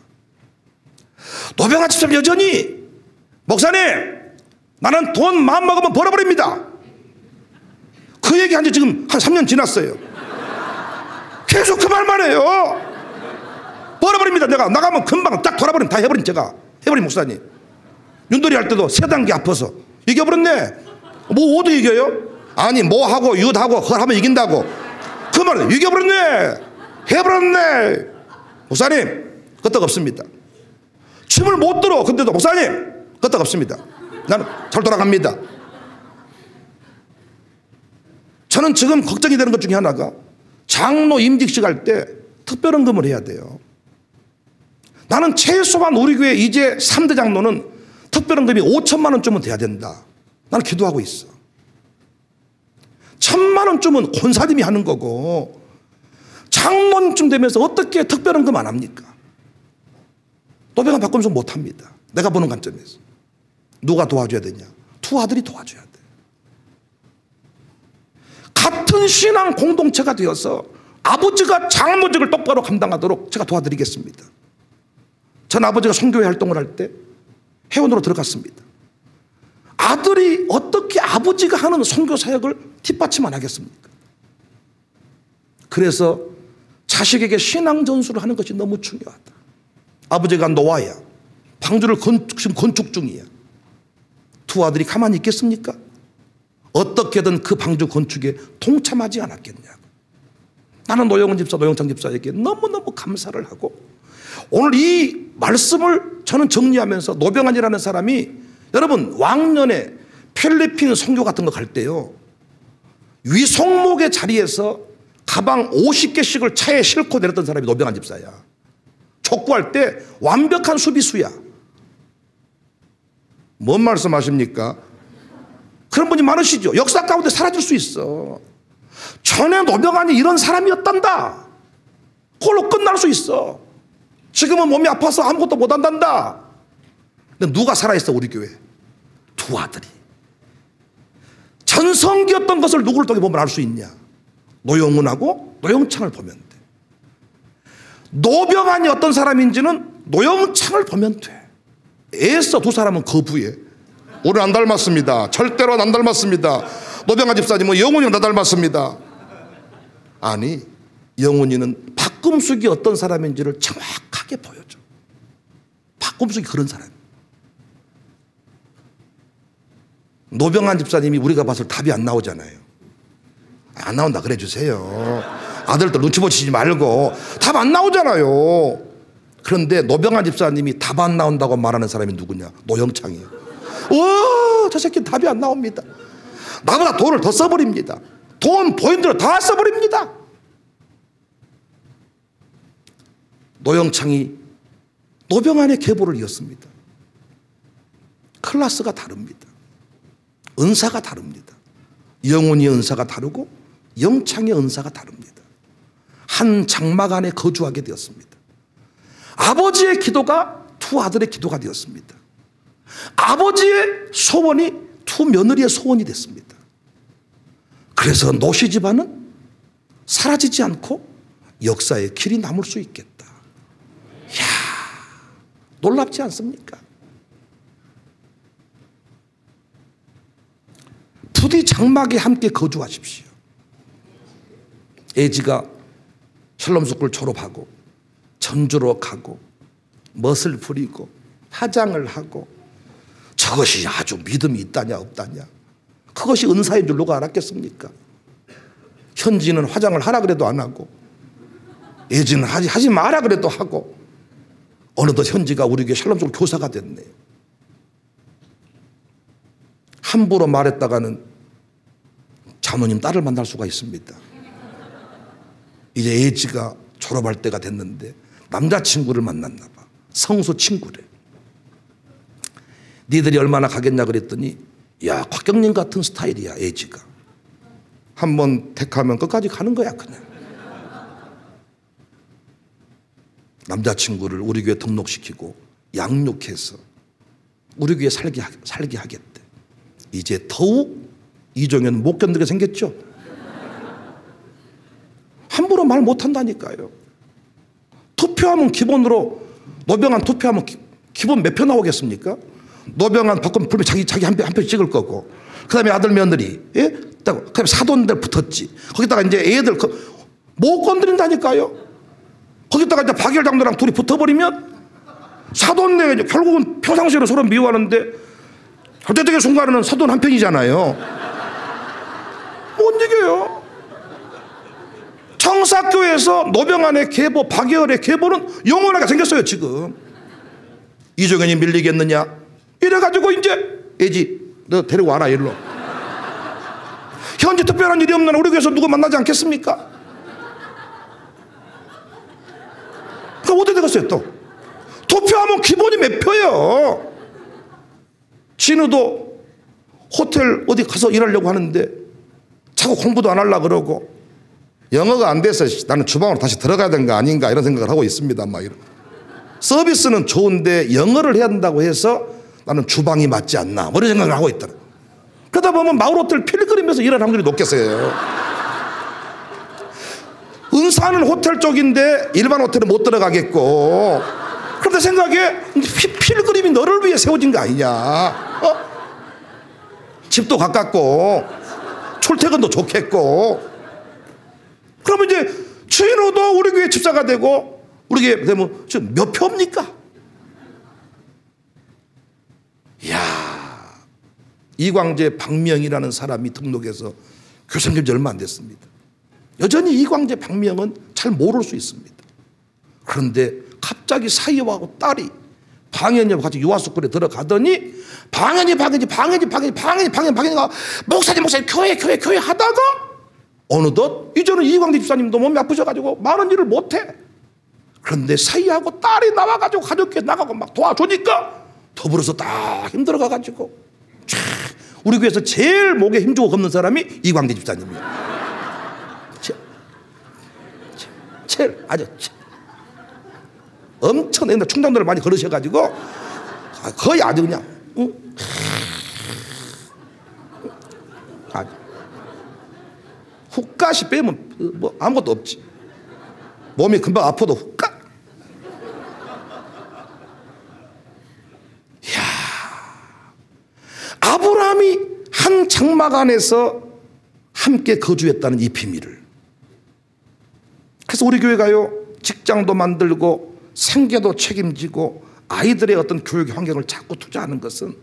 노병한 집사님 여전히 목사님 나는 돈 마음먹으면 벌어버립니다. 그 얘기한 지 지금 한 3년 지났어요. 계속 그 말만 해요. 벌어버립니다. 내가 나가면 금방 딱 돌아버리면 다 해버린 제가 해버린 목사님. 윤돌이 할 때도 세 단계 아파서 이겨버렸네. 뭐 어디 이겨요? 아니 뭐 하고 윷하고 헐 하면 이긴다고 그 말은 이겨버렸네. 해버렸네. 목사님 끄떡 없습니다. 춤을 못 들어. 근데도 목사님 끄떡 없습니다. 나는 잘 돌아갑니다. 저는 지금 걱정이 되는 것 중에 하나가 장로 임직식 할 때 특별헌금을 해야 돼요. 나는 최소한 우리 교회 이제 3대 장로는 특별헌금이 5천만 원쯤은 돼야 된다. 나는 기도하고 있어. 1,000만 원쯤은 권사님이 하는 거고 장로쯤 되면서 어떻게 특별헌금 안 합니까? 노병한 바꾸면서 못합니다. 내가 보는 관점에서. 누가 도와줘야 되냐? 두 아들이 도와줘야 돼. 같은 신앙 공동체가 되어서 아버지가 장로직을 똑바로 감당하도록 제가 도와드리겠습니다. 전 아버지가 선교회 활동을 할 때 회원으로 들어갔습니다. 아들이 어떻게 아버지가 하는 선교 사역을 뒷받침 안 하겠습니까? 그래서 자식에게 신앙 전수를 하는 것이 너무 중요하다. 아버지가 노아야. 방주를 지금 건축 중이야. 두 아들이 가만히 있겠습니까? 어떻게든 그 방주 건축에 동참하지 않았겠냐고. 나는 노영은 집사, 노영창 집사에게 너무너무 감사를 하고 오늘 이 말씀을 저는 정리하면서 노병한이라는 사람이 여러분 왕년에 필리핀 선교 같은 거 갈 때요 위성목의 자리에서 가방 50개씩을 차에 싣고 내렸던 사람이 노병한 집사야. 족구할 때 완벽한 수비수야. 뭔 말씀하십니까? 그런 분이 많으시죠. 역사 가운데 사라질 수 있어. 전에 노병한이 이런 사람이었단다. 그걸로 끝날 수 있어. 지금은 몸이 아파서 아무것도 못한단다. 근데 누가 살아있어 우리 교회? 두 아들이. 전성기였던 것을 누구를 통해 보면 알 수 있냐? 노영훈하고 노영창을 보면 돼. 노병한이 어떤 사람인지는 노영창을 보면 돼. 애써 두 사람은 거부해. 우리 안 닮았습니다. 절대로 안 닮았습니다. 노병한 집사님은 영훈이랑 나 닮았습니다. 아니 영훈이는 박금숙이 어떤 사람인지를 정확하게 보여줘. 박금숙이 그런 사람. 노병한 집사님이 우리가 봐서 답이 안 나오잖아요. 안 나온다 그래 주세요. 아들들 눈치 보시지 말고 답 안 나오잖아요. 그런데 노병한 집사님이 답 안 나온다고 말하는 사람이 누구냐? 노영창이에요. 와, 저 새끼 답이 안 나옵니다. 나보다 돈을 더 써버립니다. 돈 보인 대로 다 써버립니다. 노영창이 노병한의 계보를 이었습니다. 클래스가 다릅니다. 은사가 다릅니다. 영훈이의 은사가 다르고 영창의 은사가 다릅니다. 한 장막 안에 거주하게 되었습니다. 아버지의 기도가 두 아들의 기도가 되었습니다. 아버지의 소원이 두 며느리의 소원이 됐습니다. 그래서 노씨 집안은 사라지지 않고 역사의 길이 남을 수 있겠다. 이야, 놀랍지 않습니까? 부디 장막에 함께 거주하십시오. 애지가 샬롬스쿨 졸업하고 전주로 가고 멋을 부리고 화장을 하고 저것이 아주 믿음이 있다냐 없다냐, 그것이 은사인 줄 누가 알았겠습니까? 현지는 화장을 하라 그래도 안 하고 예지는 하지 마라 그래도 하고 어느덧 현지가 우리 교회 샬롬스쿨 교사가 됐네. 함부로 말했다가는 장로님 딸을 만날 수가 있습니다. 이제 예지가 졸업할 때가 됐는데 남자친구를 만났나 봐. 성수 친구래. 니들이 얼마나 가겠냐 그랬더니 야, 곽경님 같은 스타일이야 예지가. 한번 택하면 끝까지 가는 거야 그냥. 남자친구를 우리 교회 등록시키고 양육해서 우리 교회 살게 하겠대. 이제 더욱 이종현 못 견디게 생겼죠. 함부로 말 못한다니까요. 투표하면 기본으로 노병한 투표하면 기본 몇 표 나오겠습니까? 노병한 박근 불면 자기 한 표 찍을 거고, 그 다음에 아들 며느리, 예? 그 다음에 사돈들 붙었지. 거기다가 이제 애들 못 건드린다니까요. 거기다가 이제 박열 장로랑 둘이 붙어버리면 사돈네 결국은 평상시에는 서로 미워하는데 절대적인 순간에는 사돈 한 편이잖아요. 못 이겨요. 청사교에서 노병안의 계보, 박열의 계보는 영원하게 생겼어요. 지금 이종현이 밀리겠느냐 이래가지고 이제 애지 너 데리고 와라 일로. 현재 특별한 일이 없는 우리 교회에서 누구 만나지 않겠습니까? 그럼 어디 되겠어요 또? 투표하면 기본이 몇 표예요. 진우도 호텔 어디 가서 일하려고 하는데 자꾸 공부도 안 하려고 그러고, 영어가 안 돼서 나는 주방으로 다시 들어가야 되는 거 아닌가 이런 생각을 하고 있습니다. 막 이런 서비스는 좋은데 영어를 해야 한다고 해서 나는 주방이 맞지 않나 뭐 이런 생각을 하고 있더라. 그러다 보면 마을 호텔 필그림에서 일할 확률이 높겠어요. 은사는 호텔 쪽인데 일반 호텔은 못 들어가겠고, 그런데 생각에 필그림이 너를 위해 세워진 거 아니냐. 집도 가깝고 출퇴근도 좋겠고. 그러면 이제 최인호도 우리 교회 집사가 되고, 우리 교회 되면 지금 몇 표입니까? 이야, 이광재 박명이라는 사람이 등록해서 교생된 지 얼마 안 됐습니다. 여전히 이광재 박명은 잘 모를 수 있습니다. 그런데 갑자기 사위하고 딸이 방현이와 같이 유아스쿨에 들어가더니 방현이가 목사님 교회 하다가 어느덧 이제는 이광재 집사님도 몸이 아프셔가지고 많은 일을 못해. 그런데 사위하고 딸이 나와가지고 가족교회 나가고 막 도와주니까 더불어서 다 힘들어가가지고 우리 교회에서 제일 목에 힘주고 걷는 사람이 이광재 집사님이에요. 제일 아주 엄청 옛날 충당도를 많이 걸으셔가지고 거의 아주 그냥 아주 훅가시 빼면 뭐 아무것도 없지. 몸이 금방 아파도 훅가. 이야, 아브라함이 한 장막 안에서 함께 거주했다는 이 비밀을. 그래서 우리 교회가요, 직장도 만들고 생계도 책임지고 아이들의 어떤 교육 환경을 자꾸 투자하는 것은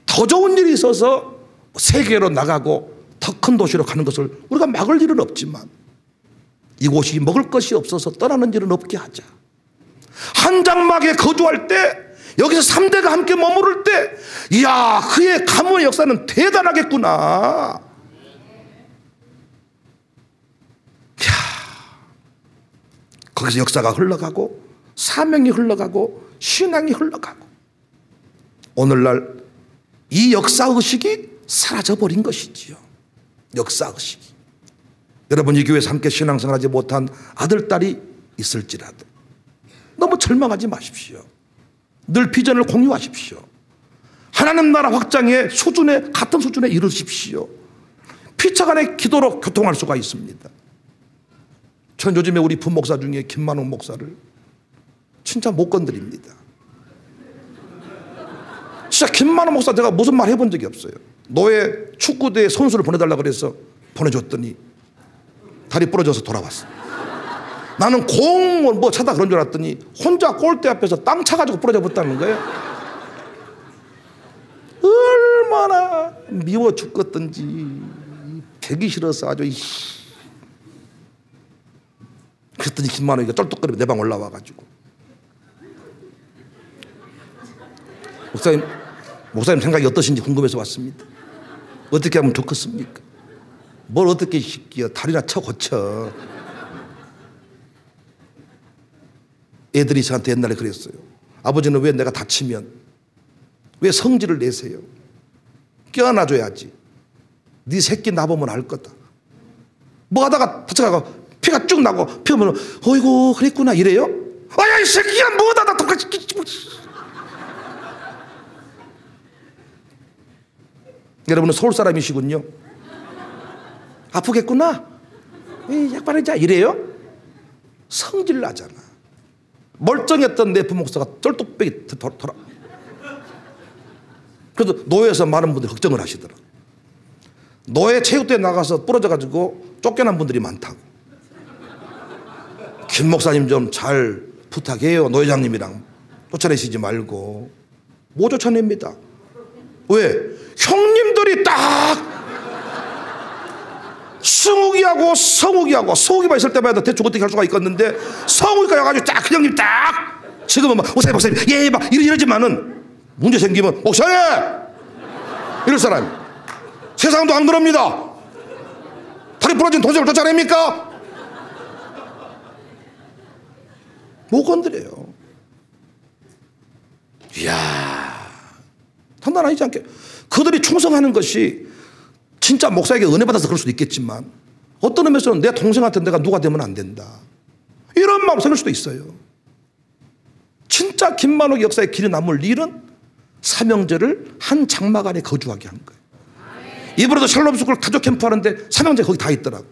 더 좋은 일이 있어서 세계로 나가고 더 큰 도시로 가는 것을 우리가 막을 일은 없지만, 이곳이 먹을 것이 없어서 떠나는 일은 없게 하자. 한 장막에 거주할 때, 여기서 3대가 함께 머무를 때, 이야, 그의 가문의 역사는 대단하겠구나. 이야, 거기서 역사가 흘러가고 사명이 흘러가고 신앙이 흘러가고, 오늘날 이 역사의식이 사라져버린 것이지요. 역사의식이. 여러분, 이 교회에서 함께 신앙생활하지 못한 아들, 딸이 있을지라도 너무 절망하지 마십시오. 늘 비전을 공유하십시오. 하나님 나라 확장의 수준에, 같은 수준에 이르십시오. 피차간의 기도로 교통할 수가 있습니다. 저는 요즘에 우리 부목사 중에 김만웅 목사를 진짜 못 건드립니다. 진짜 김만웅 목사 제가 무슨 말 해본 적이 없어요. 노예 축구대에 선수를 보내달라고 그래서 보내줬더니 다리 부러져서 돌아왔어. 나는 공을 뭐 차다 그런 줄 알았더니 혼자 골대 앞에서 땅 차가지고 부러져 버렸다는 거예요. 얼마나 미워 죽겠던지, 되기 싫어서 아주. 그랬더니 김만웅이가 쩔뚝거리며 내 방 올라와가지고, 목사님 생각이 어떠신지 궁금해서 왔습니다. 어떻게 하면 좋겠습니까? 뭘 어떻게 시키요? 다리나 쳐 고쳐. 애들이 저한테 옛날에 그랬어요. 아버지는 왜 내가 다치면 왜 성질을 내세요? 껴안아줘야지. 네 새끼 나보면 알 거다. 뭐 하다가 다쳐가고 피가 쭉 나고 피우면 어이구 그랬구나 이래요? 아야 이 새끼야 뭐다 나 똑같이. 여러분은 서울 사람이시군요. 아프겠구나. 약 바르자 이래요? 성질 나잖아. 멀쩡했던 내 부목사가 쩔뚝배기 돌아. 그래서 노예에서 많은 분들이 걱정을 하시더라. 노예 체육대회 나가서 부러져가지고 쫓겨난 분들이 많다고. 김 목사님 좀 잘 부탁해요. 노회장님이랑 쫓아내시지 말고. 못 쫓아냅니다. 왜? 형님들이 딱 승욱이하고 성욱이만 있을 때마다 대충 어떻게 할 수가 있겠는데, 성욱이가 와가지고 딱 그 형님 딱 지금은 막 목사님 예 막 이러지만은 문제 생기면 목사님 이럴 사람이. 세상도 안 그럽니다. 다리 부러진 도적을 쫓아냅니까? 못 건드려요. 이야, 판단하지 않게 그들이 충성하는 것이 진짜 목사에게 은혜 받아서 그럴 수도 있겠지만, 어떤 의미에서는 내 동생한테 내가 누가 되면 안 된다, 이런 마음 생길 수도 있어요. 진짜 김만옥 역사의 길이 남을 일은 삼형제를 한 장막 안에 거주하게 한 거예요. 이번에도 샬롬 스쿨 가족 캠프 하는데 삼형제 거기 다 있더라고.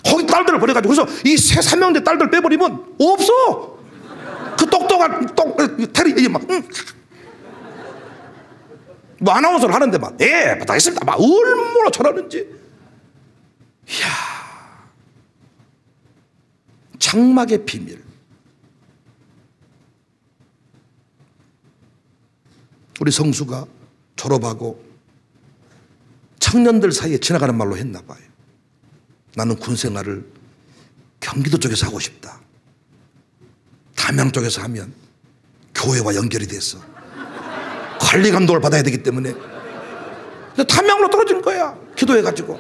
거기 딸들을 버려가지고, 그래서 이 세 삼형제 딸들 빼버리면 없어. 그 똑똑한 테리 막 뭐 아나운서를 하는데 막 예, 다 했습니다. 막 얼마나 잘하는지. 이야, 장막의 비밀. 우리 성수가 졸업하고 청년들 사이에 지나가는 말로 했나 봐요. 나는 군 생활을 경기도 쪽에서 하고 싶다. 담양 쪽에서 하면 교회와 연결이 돼서 관리 감독을 받아야 되기 때문에 담양으로 떨어진 거야. 기도해가지고.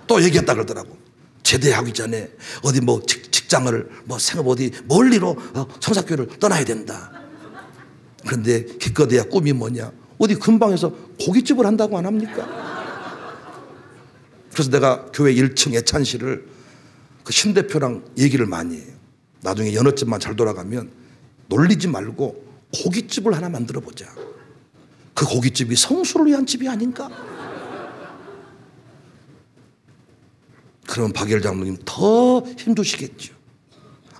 또 얘기했다 그러더라고. 제대하기 전에 어디 뭐 직장을 뭐 생업 어디 멀리로 성사교회를 떠나야 된다. 그런데 기껏해야 꿈이 뭐냐, 어디 근방에서 고깃집을 한다고 안 합니까? 그래서 내가 교회 1층 애찬실을 그 신 대표랑 얘기를 많이 해요. 나중에 연어집만 잘 돌아가면 놀리지 말고 고깃집을 하나 만들어 보자. 그 고깃집이 성수를 위한 집이 아닌가? 그러면 박예일 장로님 더 힘주시겠죠.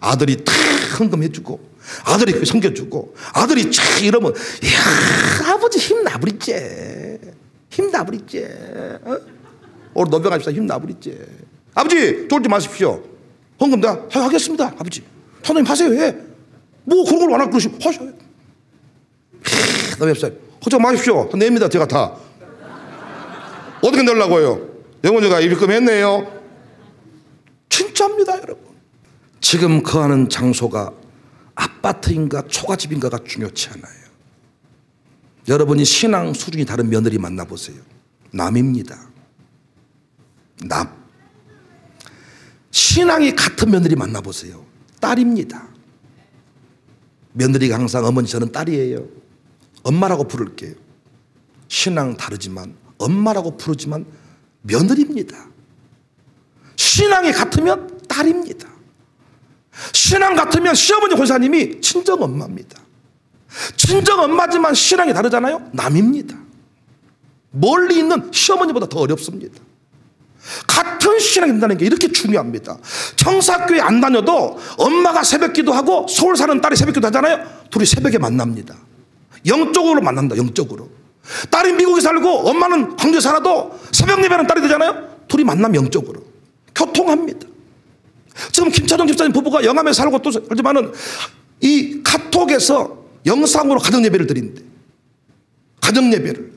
아들이 탁 헌금해주고, 아들이 섬겨주고, 아들이 촥 이러면, 이야, 아버지 힘나부리지. 힘나부리지. 오늘 노병합시다. 힘나부리지. 아버지, 쫄지 마십시오. 헌금 다 하겠습니다. 아버지. 선생님 하세요. 해. 뭐 그런 걸 안 하고 그러시면 하셔요. 노병합시다. 걱정 마십시오. 냅니다. 제가 다. 어떻게 내려고요? 영원이가 입금했네요. 진짜입니다, 여러분. 지금 거하는 장소가 아파트인가 초가집인가가 중요치 않아요. 여러분이 신앙 수준이 다른 며느리 만나보세요. 남입니다. 남. 신앙이 같은 며느리 만나보세요. 딸입니다. 며느리가 항상 어머니 저는 딸이에요. 엄마라고 부를게요. 신앙 다르지만 엄마라고 부르지만 며느리입니다. 신앙이 같으면 딸입니다. 신앙 같으면 시어머니 권사님이 친정엄마입니다. 친정엄마지만 신앙이 다르잖아요. 남입니다. 멀리 있는 시어머니보다 더 어렵습니다. 같은 신앙이 된다는 게 이렇게 중요합니다. 청사교회 안 다녀도 엄마가 새벽 기도하고 서울 사는 딸이 새벽 기도하잖아요. 둘이 새벽에 만납니다. 영적으로 만난다. 영적으로. 딸이 미국에 살고 엄마는 광주에 살아도 새벽 예배하는 딸이 되잖아요. 둘이 만나면 영적으로 교통합니다. 지금 김차정 집사님 부부가 영암에 살고 또 살지만은 이 카톡에서 영상으로 가정 예배를 드린대. 가정 예배를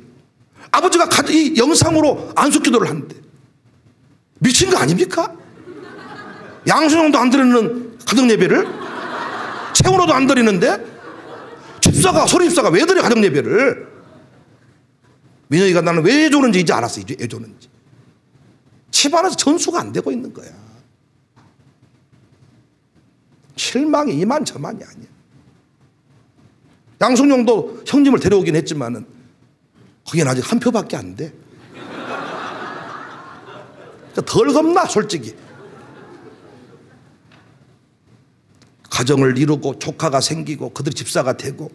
아버지가 이 영상으로 안수 기도를 한대. 미친 거 아닙니까? 양수형도 안 드리는 가정 예배를 채우로도 안 드리는데 집사가 소리 집사가 왜 드려 가정 예배를? 민영이가 나는 왜 조는지 이제 알았어. 이제 왜 조는지. 집안에서 전수가 안 되고 있는 거야. 실망이 이만저만이 아니야. 양순용도 형님을 데려오긴 했지만은 거기는 아직 한 표밖에 안 돼. 덜 겁나 솔직히. 가정을 이루고 조카가 생기고 그들이 집사가 되고,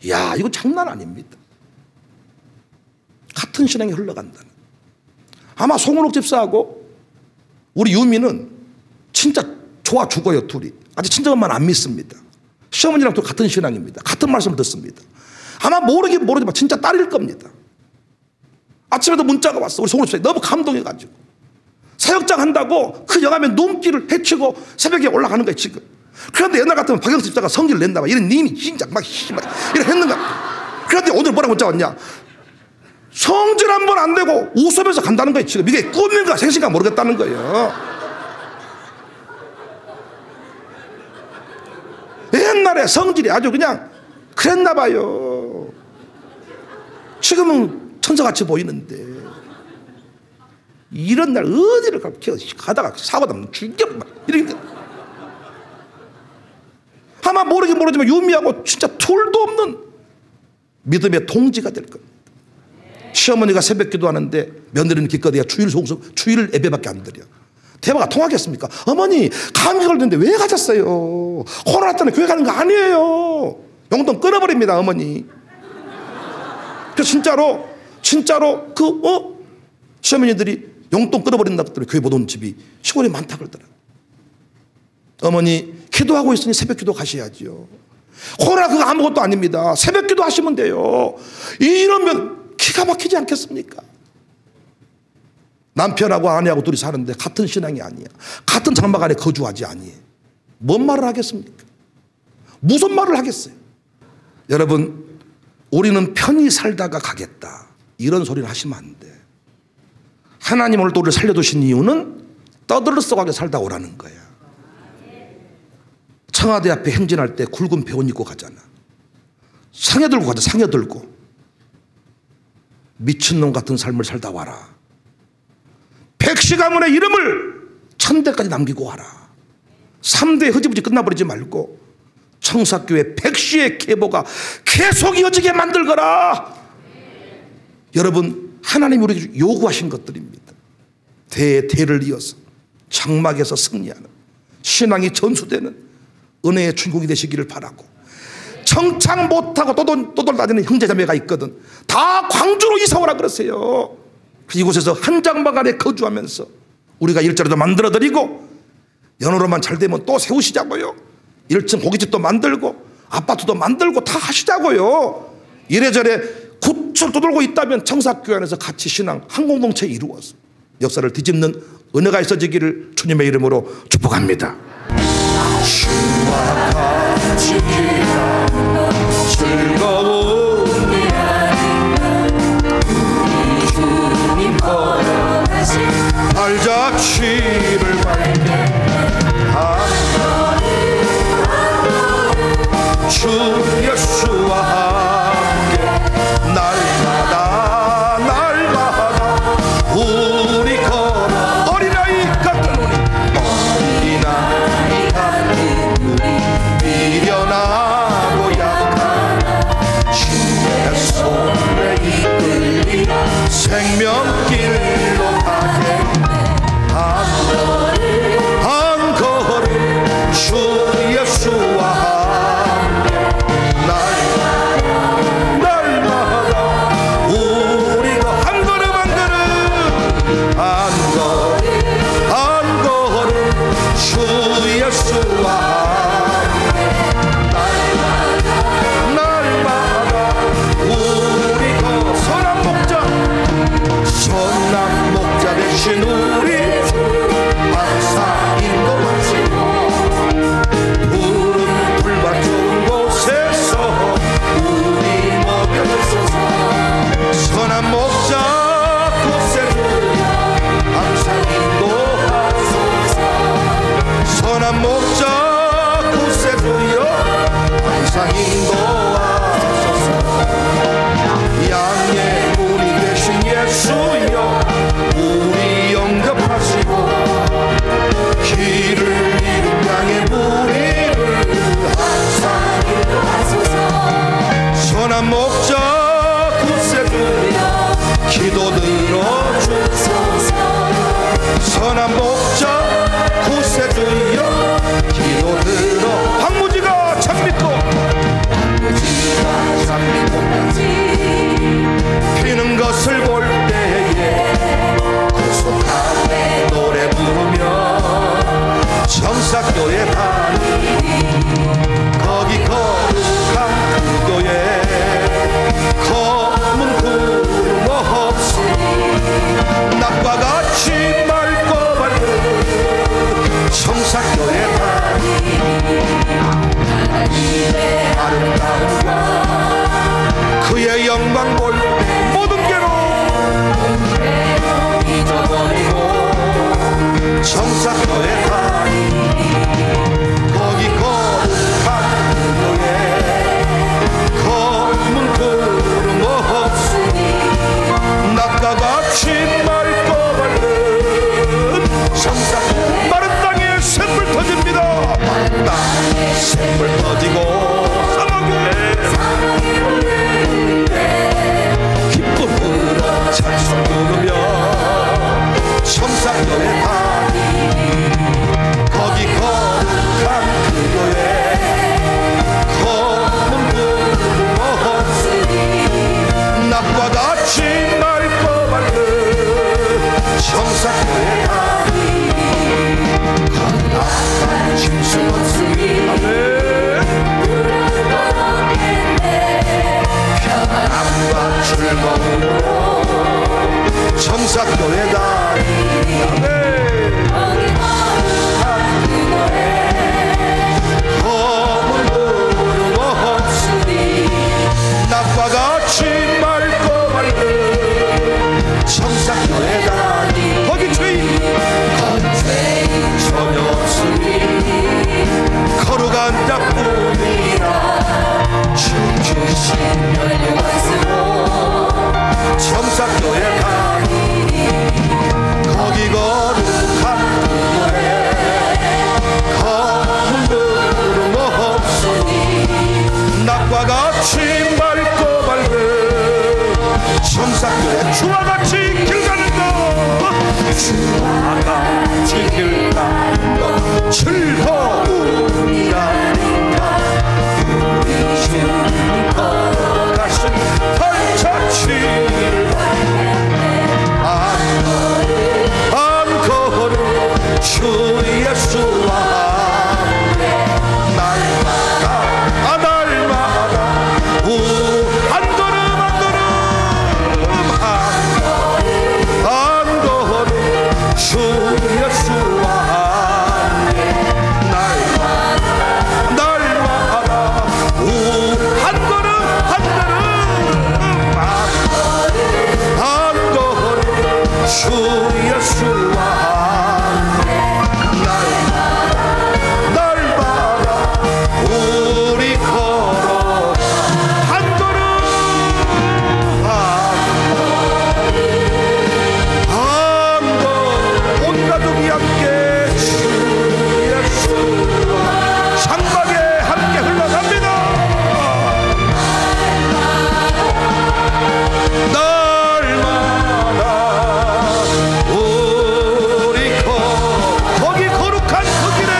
이야 이거 장난 아닙니다. 같은 신앙이 흘러간다는. 아마 송은옥 집사하고 우리 유미는 진짜 좋아 죽어요. 둘이 아직 친정엄마는 안 믿습니다. 시어머니랑 또 같은 신앙입니다. 같은 말씀을 듣습니다. 아마 모르긴 모르지만 진짜 딸일 겁니다. 아침에도 문자가 왔어. 우리 송을 집사님 너무 감동해가지고 사역장 한다고 그 영암의 눈길을 헤치고 새벽에 올라가는 거예요 지금. 그런데 옛날 같으면 박영수 집사가 성질을 낸다 봐. 이런 님이 진짜 막 이렇게 했는가. 그런데 오늘 뭐라고 문자 왔냐. 성질 한 번 안 되고 웃으면서 간다는 거예요 지금. 이게 꿈인가 생신가 모르겠다는 거예요. 옛날에 성질이 아주 그냥 그랬나 봐요. 지금은 천사같이 보이는데 이런 날 어디를 가다가 사고 나면 죽여 이러니까 아마 모르긴 모르지만 유미하고 진짜 둘도 없는 믿음의 동지가 될 겁니다. 시어머니가 새벽 기도하는데 며느리는 기껏해야 주일 예배밖에 안 드려. 대화가 통하겠습니까? 어머니 감기 걸렸는데 왜 가셨어요? 코로나 때문에 교회 가는 거 아니에요. 용돈 끊어버립니다 어머니. 그래서 진짜로 시어머니들이 용돈 끊어버린다고 했더니 교회 못 오는 집이 시골에 많다 그러더라고요. 어머니 기도하고 있으니 새벽 기도 가셔야죠. 코로나 그거 아무것도 아닙니다. 새벽 기도 하시면 돼요. 이러면 기가 막히지 않겠습니까? 남편하고 아내하고 둘이 사는데 같은 신앙이 아니야. 같은 장막 안에 거주하지 아니에요. 뭔 말을 하겠습니까? 무슨 말을 하겠어요? 여러분 우리는 편히 살다가 가겠다 이런 소리를 하시면 안 돼. 하나님 오늘 또 우리를 살려두신 이유는 떠들썩하게 살다 오라는 거야. 청와대 앞에 행진할 때 굵은 배옷 입고 가잖아. 상여 들고 가자. 상여 들고 미친놈 같은 삶을 살다 와라. 백시 가문의 이름을 천대까지 남기고 와라. 3대 흐지부지 끝나버리지 말고 청사교회 백시의 계보가 계속 이어지게 만들거라. 여러분 하나님이 우리에게 요구하신 것들입니다. 대를 이어서 장막에서 승리하는 신앙이 전수되는 은혜의 주인공이 되시기를 바라고, 청창 못하고 떠돌다니는 형제자매가 있거든. 다 광주로 이사오라 그러세요. 이곳에서 한 장막 안에 거주하면서 우리가 일자리도 만들어드리고 연호로만 잘 되면 또 세우시자고요. 1층 고깃집도 만들고 아파트도 만들고 다 하시자고요. 이래저래 구철 떠돌고 있다면 청사교회 안에서 같이 신앙 한 공동체 이루어서 역사를 뒤집는 은혜가 있어지기를 주님의 이름으로 축복합니다. 주와 같이 즐거운 주님 걸어가신 발자취를 밟게 주 예수와 함께 날마다 우리 걸어 어린아이 같은 우리 미련하고 약한 주의 손에 이끌리 생명길로 가게 한 걸음 주 예수와 우리 항상 인도하시고 푸른 풀밭 좋은 곳에서 우리 먹여주소서. 선한 목자 곳에 항상 인도하소서. 선한 목자 곳에 두여 항상 인도하소서. 양의 문이 되신 예수여 우리 영접하시고 길을 잃은 양의 무리를 항상 인도하소서. 선한 목자 굳세 두여 기도 들어주소서. 선한 목자 굳세 두여 기도 들어 황무지가 참 믿고 피는 것을 볼 때에 노래 부르며 청사교회 다니 즐거움으로 청사교회다. 검은 구름 없으니 낮과 같이 맑고 밝은 청사교회다. 거기 죄인 전혀 없으니 거룩한 자뿐이라 주신 연료관으로 청사교회 가니 거기 거룩한 교회 검은 구름 없으니 낮과 같이 맑고 밝은 청사교회 주와 같이 길 가는 것 주와 같이 길 가는 것 즐거움이라 우리 주님 걸어가신 발자취를 한 걸음 주 예수와 함께 날마다 날마다 한 걸음 한 걸음 한 걸음 주 예수와 함께 날마다 날마다 한 걸음 한 걸음 한 걸음 주 예수와 함께 날마다 우리 걸어 한 걸음 한 걸음 온 가족이 함께 주 예수와 장막에 함께 흘러갑니다. 날마다 우리 거기 거룩한 그 길에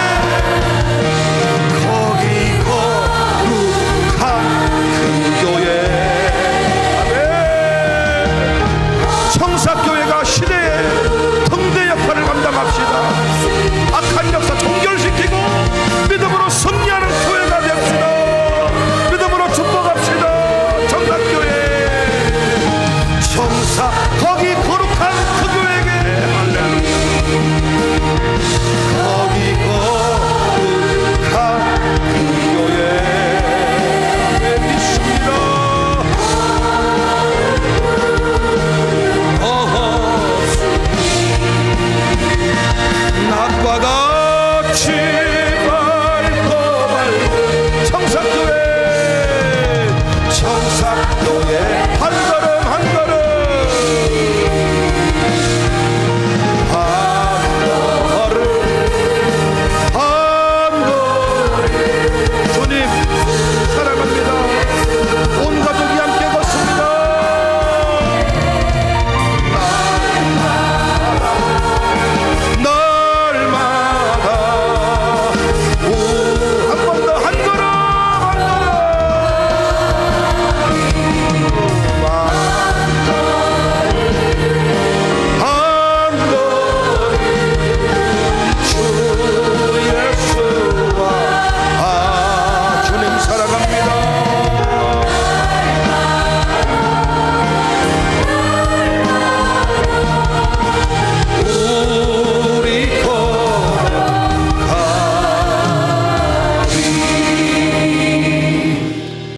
거기 거룩한 그 교회 아멘. 청사교회가 시대의 등대 역할을 감당합시다. 악한 역사 종결시키고 믿음으로 승리하는 교회가 됩시다. 믿음으로 축복합시다. 청사교회 청사 거기 거룩한 그 교회에게 할렐루야. 거기 거룩한 그 교회에 믿습니다. 낮과 같이 맑고 밝은 청사교회 청사교회